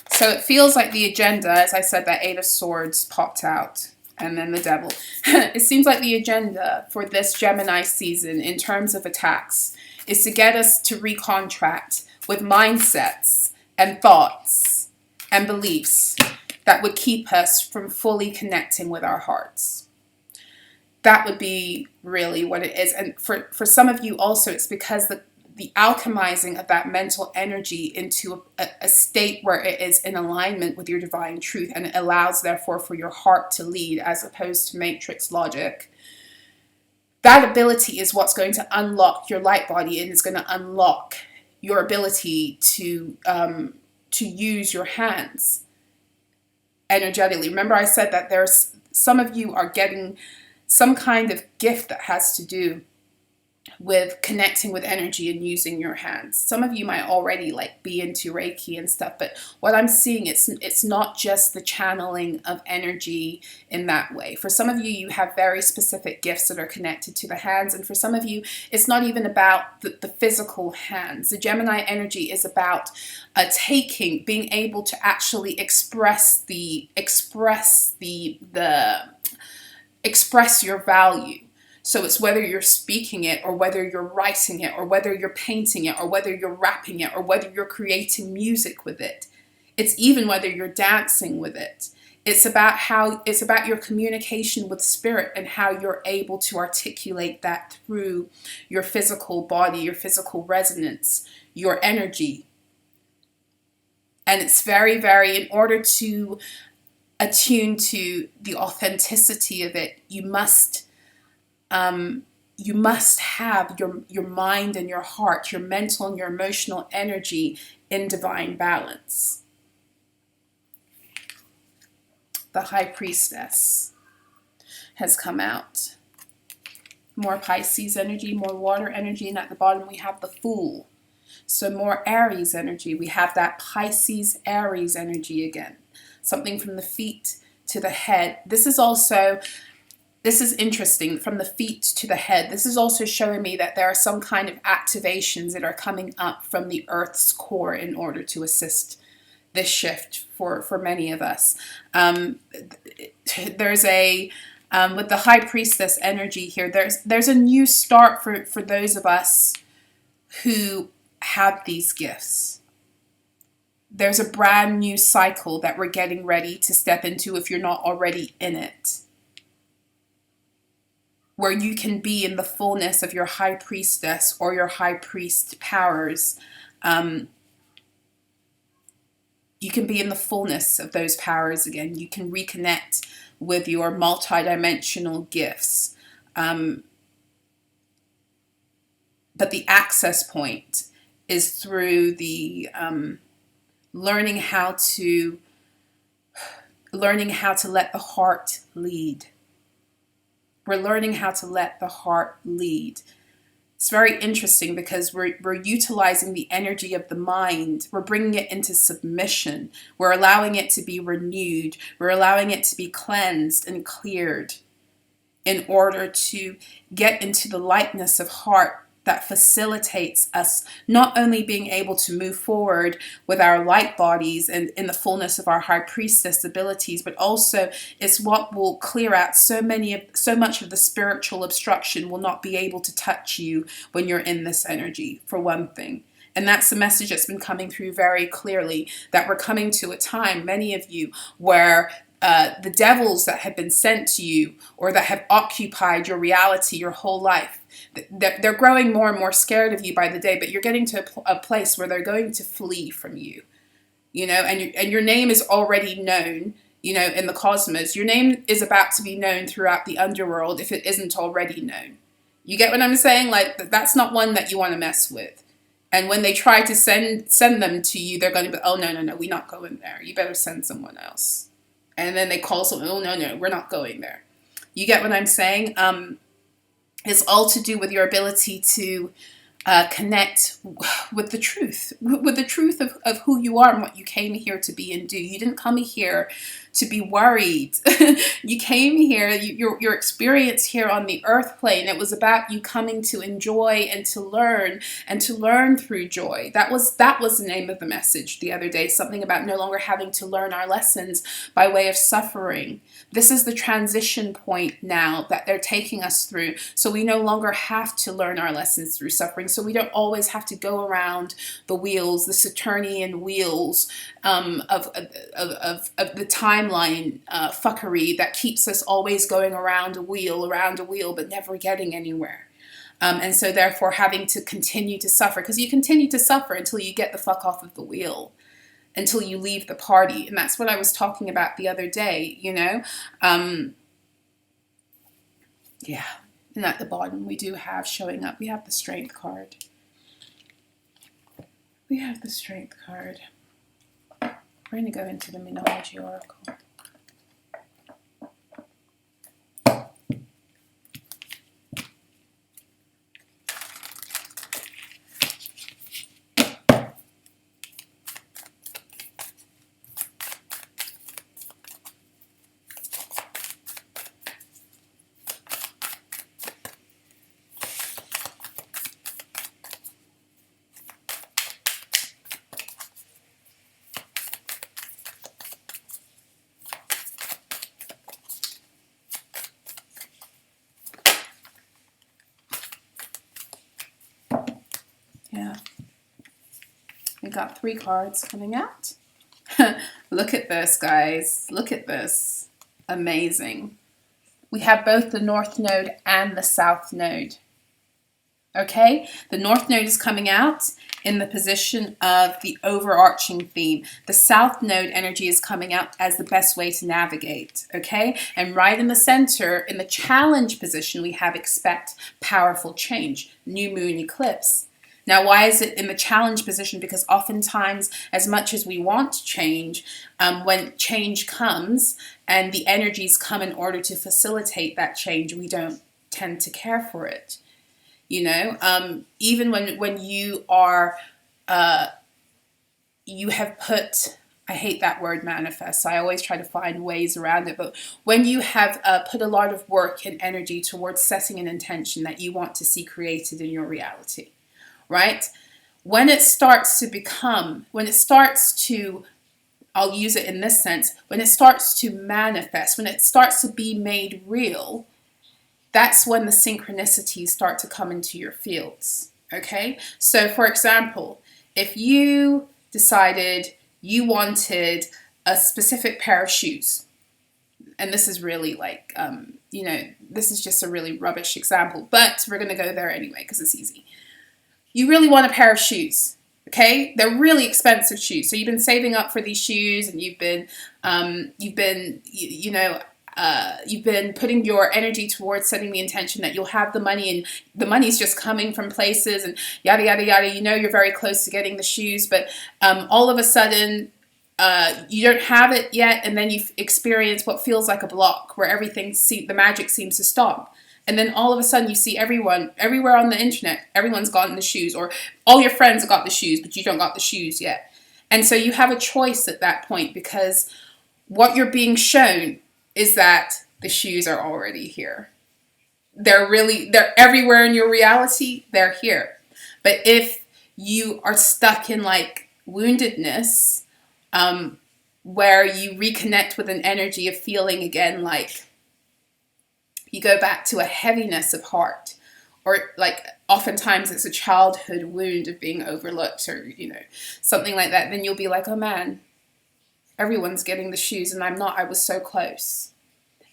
[SPEAKER 1] So it feels like the agenda, as I said, that Eight of Swords popped out, and then the Devil. It seems like the agenda for this Gemini season in terms of attacks is to get us to recontract with mindsets and thoughts and beliefs that would keep us from fully connecting with our hearts. That would be really what it is. And for some of you also, it's because the alchemizing of that mental energy into a state where it is in alignment with your divine truth, and it allows, therefore, for your heart to lead as opposed to matrix logic. That ability is what's going to unlock your light body, and it's going to unlock your ability to use your hands energetically. Remember, I said that there's some of you are getting some kind of gift that has to do with connecting with energy and using your hands. Some of you might already like be into Reiki and stuff, but what I'm seeing, it's not just the channeling of energy in that way. For some of you, you have very specific gifts that are connected to the hands, and for some of you, it's not even about the physical hands. The Gemini energy is about being able to actually express your value. So it's whether you're speaking it, or whether you're writing it, or whether you're painting it, or whether you're rapping it, or whether you're creating music with it. It's even whether you're dancing with it. It's about your communication with spirit and how you're able to articulate that through your physical body, your physical resonance, your energy. And it's very, very, in order to attune to the authenticity of it, you must have your mind and your heart, your mental and your emotional energy in divine balance. The High Priestess has come out. More Pisces energy, more water energy, and at the bottom we have the Fool. So more Aries energy. We have that Pisces Aries energy again. Something from the feet to the head. This is interesting, from the feet to the head. This is also showing me that there are some kind of activations that are coming up from the Earth's core in order to assist this shift for many of us. There's with the High Priestess energy here, there's a new start for those of us who have these gifts. There's a brand new cycle that we're getting ready to step into if you're not already in it, where you can be in the fullness of your High Priestess or your High Priest powers. You can be in the fullness of those powers again. You can reconnect with your multidimensional gifts. But the access point is through the learning how to let the heart lead. We're learning how to let the heart lead. It's very interesting because we're utilizing the energy of the mind. We're bringing it into submission. We're allowing it to be renewed. We're allowing it to be cleansed and cleared in order to get into the lightness of heart that facilitates us not only being able to move forward with our light bodies and in the fullness of our High Priestess abilities, but also it's what will clear out so much of the spiritual obstruction will not be able to touch you when you're in this energy, for one thing. And that's the message that's been coming through very clearly, that we're coming to a time, many of you, where the devils that have been sent to you or that have occupied your reality your whole life, they're growing more and more scared of you by the day, but you're getting to a place where they're going to flee from you, and your name is already known, in the cosmos. Your name is about to be known throughout the underworld if it isn't already known. You get what I'm saying? Like, that's not one that you want to mess with. And when they try to send them to you, they're going to be, oh, no, we're not going there. You better send someone else. And then they call someone, oh, no, we're not going there. You get what I'm saying? It's all to do with your ability to connect with the truth of who you are and what you came here to be and do. You didn't come here to be worried. You came here, your experience here on the earth plane, it was about you coming to enjoy and to learn through joy. That was the name of the message the other day, something about no longer having to learn our lessons by way of suffering. This is the transition point now that they're taking us through. So we no longer have to learn our lessons through suffering. So we don't always have to go around the wheels, the Saturnian wheels of the timeline fuckery that keeps us always going around a wheel, but never getting anywhere. And so therefore having to continue to suffer, because you continue to suffer until you get the fuck off of the wheel, until you leave the party. And that's what I was talking about the other day, Yeah. And at the bottom, we do have showing up, we have the Strength card. We have the Strength card. We're going to go into the Minology Oracle. got 3 cards coming out. Look at this, guys. Look at this. Amazing. We have both the North Node and the South Node. Okay, the North Node is coming out in the position of the overarching theme. The South Node energy is coming out as the best way to navigate, okay? And right in the center, in the challenge position, we have expect powerful change, new moon eclipse. Now, why is it in the challenge position? Because oftentimes, as much as we want change, when change comes and the energies come in order to facilitate that change, we don't tend to care for it. You know, even when you are, you have put, I hate that word manifest, so I always try to find ways around it, but when you have put a lot of work and energy towards setting an intention that you want to see created in your reality, right? When it starts to become, when it starts to, I'll use it in this sense, when it starts to manifest, when it starts to be made real, that's when the synchronicities start to come into your fields, okay? So for example, if you decided you wanted a specific pair of shoes, and this is really like, you know, this is just a really rubbish example, but we're gonna go there anyway because it's easy. You really want a pair of shoes, okay? They're really expensive shoes. So you've been saving up for these shoes and you've been putting your energy towards setting the intention that you'll have the money, and the money's just coming from places and yada, yada, yada. You know you're very close to getting the shoes, but all of a sudden you don't have it yet, and then you experience what feels like a block where the magic seems to stop. And then all of a sudden you see everywhere on the internet, everyone's gotten the shoes, or all your friends have got the shoes, but you don't got the shoes yet. And so you have a choice at that point, because what you're being shown is that the shoes are already here. They're everywhere in your reality, they're here. But if you are stuck in like woundedness, where you reconnect with an energy of feeling again, like you go back to a heaviness of heart, or like oftentimes it's a childhood wound of being overlooked, or, you know, something like that, then you'll be like, oh man, everyone's getting the shoes and I'm not, I was so close.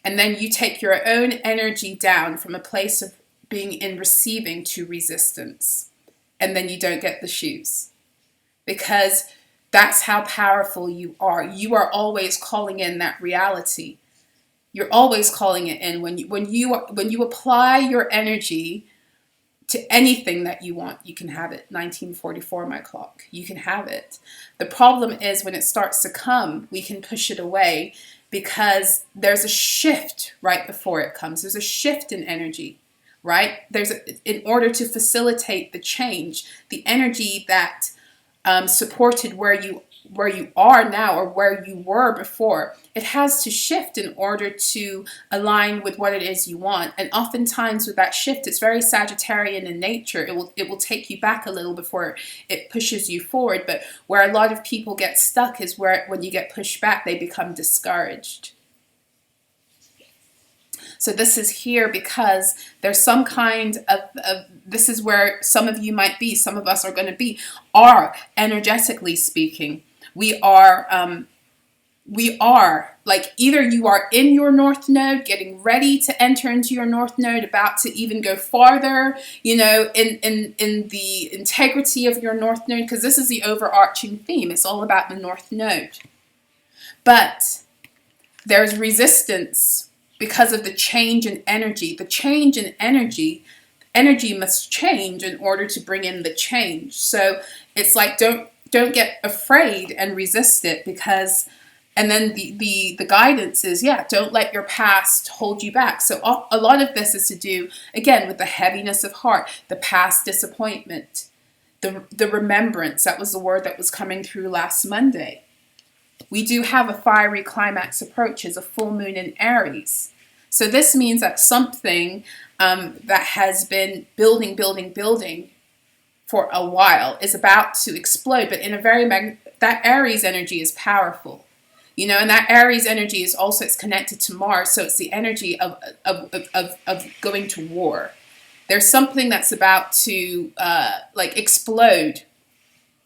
[SPEAKER 1] And then you take your own energy down from a place of being in receiving to resistance. And then you don't get the shoes. Because that's how powerful you are. You are always calling in that reality. You're always calling it in. When you apply your energy to anything that you want, you can have it. 1944, my clock. You can have it. The problem is when it starts to come, we can push it away because there's a shift right before it comes. There's a shift in energy, right? In order to facilitate the change, the energy that supported where you are now or where you were before, it has to shift in order to align with what it is you want. And oftentimes with that shift, it's very Sagittarian in nature. It will take you back a little before it pushes you forward. But where a lot of people get stuck is where when you get pushed back, they become discouraged. So this is here because there's some kind of this is where some of you might be, some of us are going to be, are energetically speaking. We are like, either you are in your North Node, getting ready to enter into your North Node, about to even go farther, you know, in the integrity of your North Node, because this is the overarching theme. It's all about the North Node. But there's resistance because of the change in energy. The change in energy must change in order to bring in the change. So it's like, don't get afraid and resist it, because, and then the guidance is, yeah, don't let your past hold you back. So a lot of this is to do, again, with the heaviness of heart, the past disappointment, the remembrance. That was the word that was coming through last Monday. We do have a fiery climax approach as a full moon in Aries. So this means that something that has been building for a while is about to explode, but in a very that Aries energy is powerful, you know, and that Aries energy is also, it's connected to Mars, so it's the energy of going to war. There's something that's about to like explode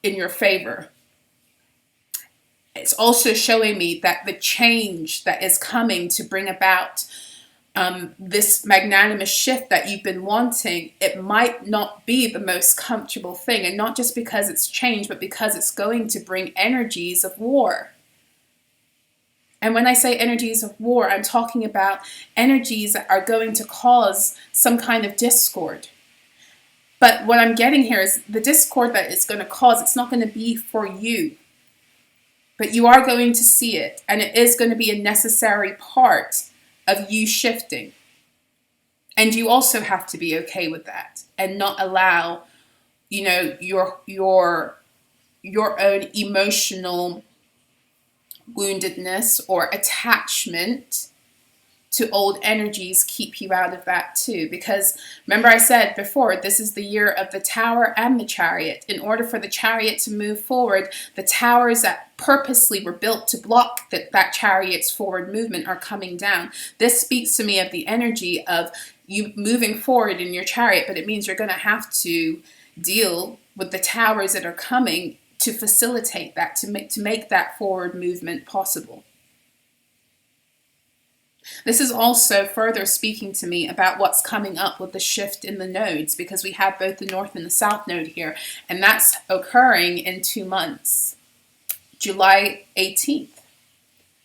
[SPEAKER 1] in your favor. It's also showing me that the change that is coming to bring about this magnanimous shift that you've been wanting, it might not be the most comfortable thing. And not just because it's changed, but because it's going to bring energies of war. And when I say energies of war, I'm talking about energies that are going to cause some kind of discord. But what I'm getting here is the discord that it's going to cause, it's not going to be for you. But you are going to see it. And it is going to be a necessary part of you shifting. And you also have to be okay with that and not allow, you know, your own emotional woundedness or attachment to old energies keep you out of that too. Because remember I said before, this is the year of the Tower and the Chariot. In order for the Chariot to move forward, the towers that purposely were built to block that Chariot's forward movement are coming down. This speaks to me of the energy of you moving forward in your Chariot, but it means you're going to have to deal with the towers that are coming to facilitate that, to make that forward movement possible. This is also further speaking to me about what's coming up with the shift in the nodes, because we have both the North and the South node here, and that's occurring in 2 months. July 18th,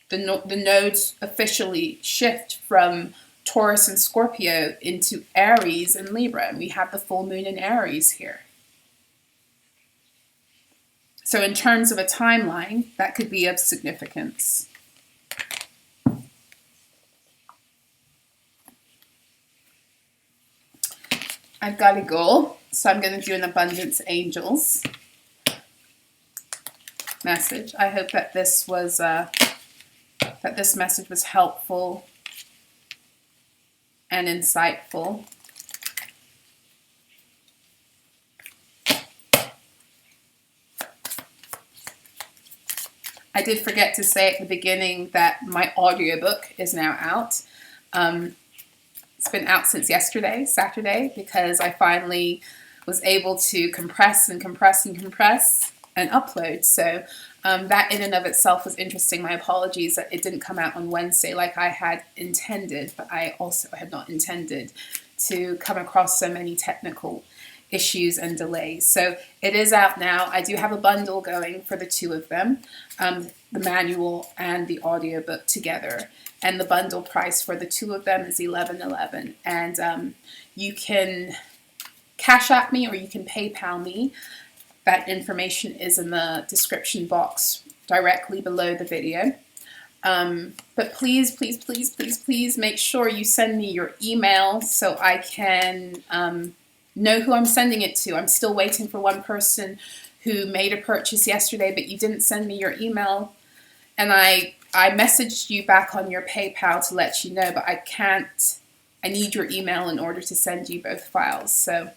[SPEAKER 1] the nodes officially shift from Taurus and Scorpio into Aries and Libra, and we have the full moon in Aries here. So in terms of a timeline, that could be of significance. I've got a goal, so I'm going to do an Abundance Angels message. I hope that this was this message was helpful and insightful. I did forget to say at the beginning that my audiobook is now out. It's been out since yesterday, Saturday, because I finally was able to compress and upload. So that in and of itself was interesting. My apologies that it didn't come out on Wednesday like I had intended, but I also had not intended to come across so many technical issues and delays. So it is out now. I do have a bundle going for the two of them, the manual and the audiobook together. And the bundle price for the two of them is $11.11. And you can CashApp me or you can PayPal me. That information is in the description box directly below the video. But please, please, please, please, please make sure you send me your email so I can know who I'm sending it to. I'm still waiting for one person who made a purchase yesterday, but you didn't send me your email. And I messaged you back on your PayPal to let you know, but I can't. I need your email in order to send you both files. So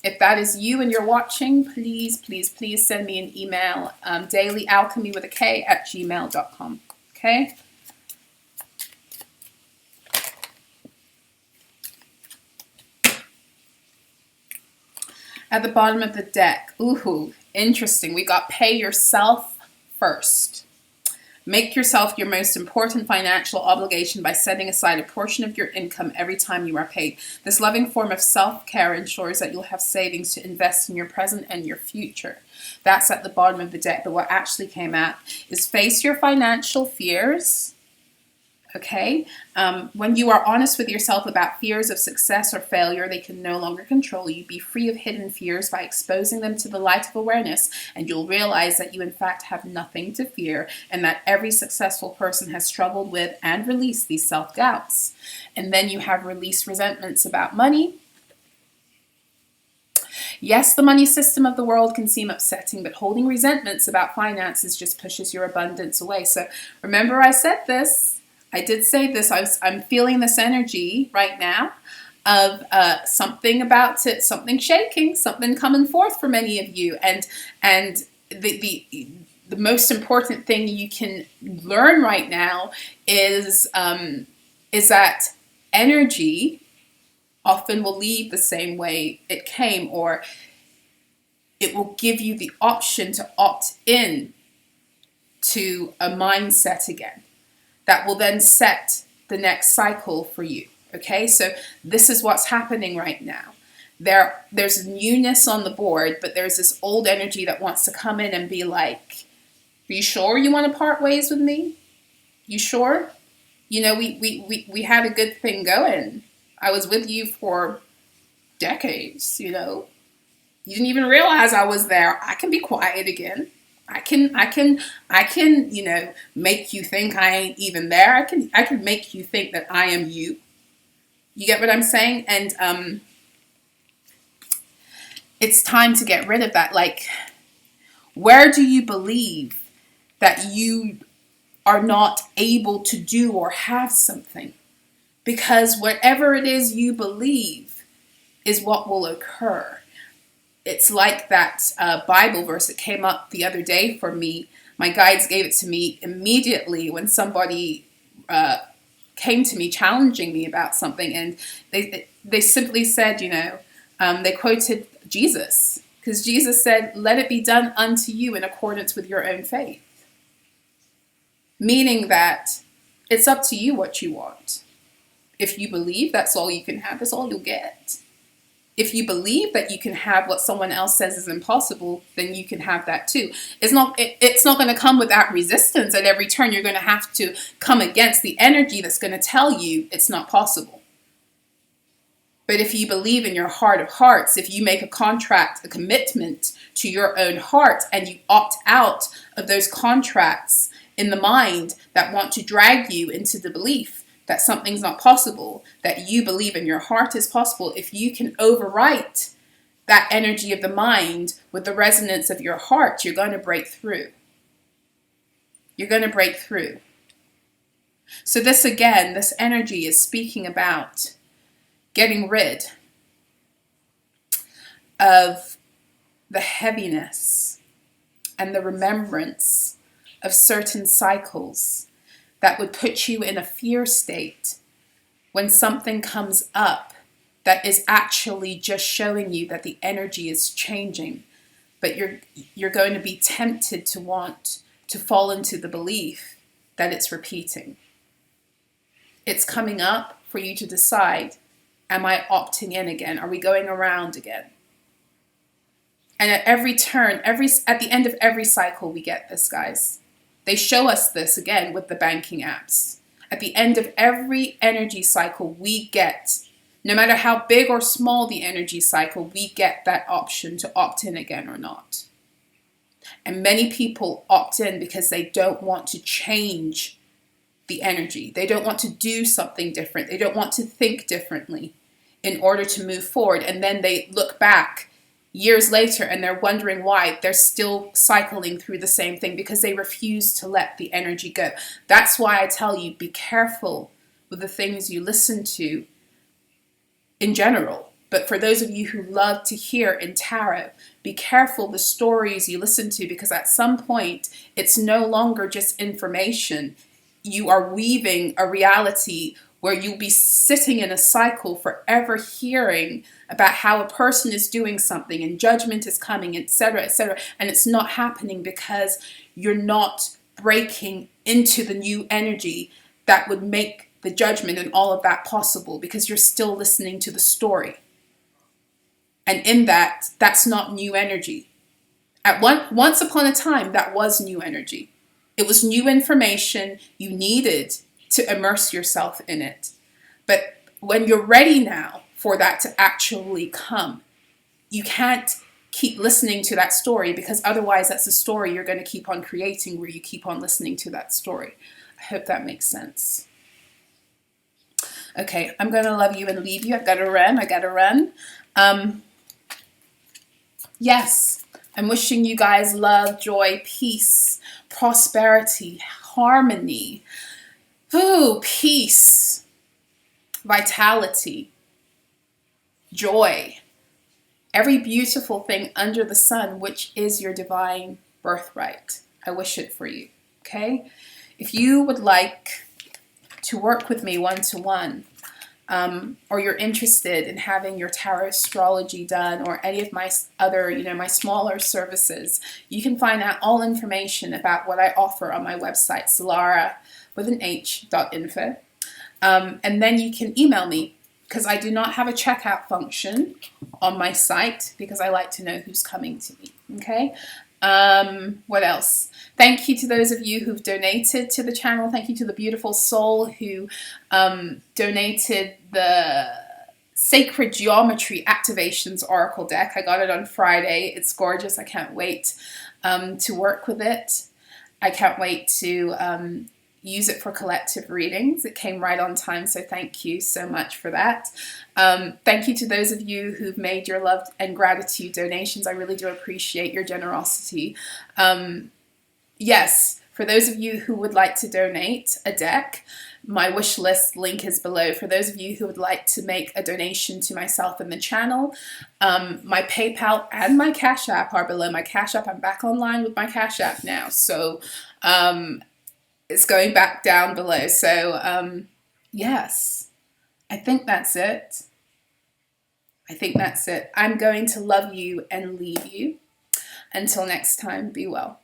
[SPEAKER 1] if that is you and you're watching, please, please, please send me an email, dailyalkhemy with a K @gmail.com. Okay? At the bottom of the deck, ooh, interesting. We got pay yourself first. Make yourself your most important financial obligation by setting aside a portion of your income every time you are paid. This loving form of self-care ensures that you'll have savings to invest in your present and your future. That's at the bottom of the deck. But what actually came out is face your financial fears. Okay? When you are honest with yourself about fears of success or failure, they can no longer control you. Be free of hidden fears by exposing them to the light of awareness, and you'll realize that you in fact have nothing to fear, and that every successful person has struggled with and released these self-doubts. And then you have released resentments about money. Yes, the money system of the world can seem upsetting, but holding resentments about finances just pushes your abundance away. So remember I said this. I did say this. I'm feeling this energy right now of something about it, something shaking, something coming forth for many of you. And the most important thing you can learn right now is that energy often will leave the same way it came, or it will give you the option to opt in to a mindset again that will then set the next cycle for you. Okay, so this is what's happening right now. There's newness on the board, but there's this old energy that wants to come in and be like, are you sure you want to part ways with me? You sure? You know, we had a good thing going. I was with you for decades, you know. You didn't even realize I was there. I can be quiet again. I can, you know, make you think I ain't even there. I can make you think that I am you. You get what I'm saying? And it's time to get rid of that. Like, where do you believe that you are not able to do or have something? Because whatever it is you believe is what will occur. It's like that Bible verse that came up the other day for me. My guides gave it to me immediately when somebody came to me challenging me about something. And they simply said, you know, they quoted Jesus. Because Jesus said, let it be done unto you in accordance with your own faith. Meaning that it's up to you what you want. If you believe that's all you can have, that's all you'll get. If you believe that you can have what someone else says is impossible, then you can have that too. It's not going to come without resistance. At every turn, you're going to have to come against the energy that's going to tell you it's not possible. But if you believe in your heart of hearts, if you make a contract, a commitment to your own heart, and you opt out of those contracts in the mind that want to drag you into the belief that something's not possible, that you believe in your heart is possible, if you can overwrite that energy of the mind with the resonance of your heart, you're going to break through. You're going to break through. So this again, this energy is speaking about getting rid of the heaviness and the remembrance of certain cycles that would put you in a fear state when something comes up that is actually just showing you that the energy is changing. But you're going to be tempted to want to fall into the belief that it's repeating. It's coming up for you to decide, am I opting in again? Are we going around again? And at every turn, at the end of every cycle, we get this, guys. They show us this again with the banking apps. At the end of every energy cycle, we get, no matter how big or small the energy cycle, we get that option to opt in again or not. And many people opt in because they don't want to change the energy. They don't want to do something different. They don't want to think differently in order to move forward. And then they look back years later and they're wondering why they're still cycling through the same thing, because they refuse to let the energy go. That's why I tell you, be careful with the things you listen to in general. But for those of you who love to hear in tarot, be careful the stories you listen to, because at some point it's no longer just information. You are weaving a reality where you'll be sitting in a cycle forever hearing about how a person is doing something and judgment is coming, etc., etc. And it's not happening because you're not breaking into the new energy that would make the judgment and all of that possible, because you're still listening to the story. And in that, that's not new energy. Once upon a time, that was new energy. It was new information. You needed to immerse yourself in it. But when you're ready now for that to actually come, you can't keep listening to that story, because otherwise that's a story you're going to keep on creating where you keep on listening to that story. I hope that makes sense. Okay, I'm going to love you and leave you. I gotta run. Yes, I'm wishing you guys love, joy, peace, prosperity, harmony, peace, vitality, joy, every beautiful thing under the sun, which is your divine birthright. I wish it for you, okay? If you would like to work with me one-to-one, or you're interested in having your tarot astrology done, or any of my other, my smaller services, you can find out all information about what I offer on my website, solarah.info. And then you can email me, because I do not have a checkout function on my site, because I like to know who's coming to me. Okay. What else? Thank you to those of you who've donated to the channel. Thank you to the beautiful soul who donated the Sacred Geometry Activations Oracle deck. I got it on Friday. It's gorgeous. I can't wait to work with it. I can't wait to use it for collective readings. It came right on time, so thank you so much for that. Thank you to those of you who've made your love and gratitude donations. I really do appreciate your generosity. Yes, for those of you who would like to donate a deck, my wish list link is below. For those of you who would like to make a donation to myself and the channel, my PayPal and my Cash App are below. My Cash App, I'm back online with my Cash App now, so it's going back down below. So yes, I think that's it. I'm going to love you and leave you. Until next time, be well.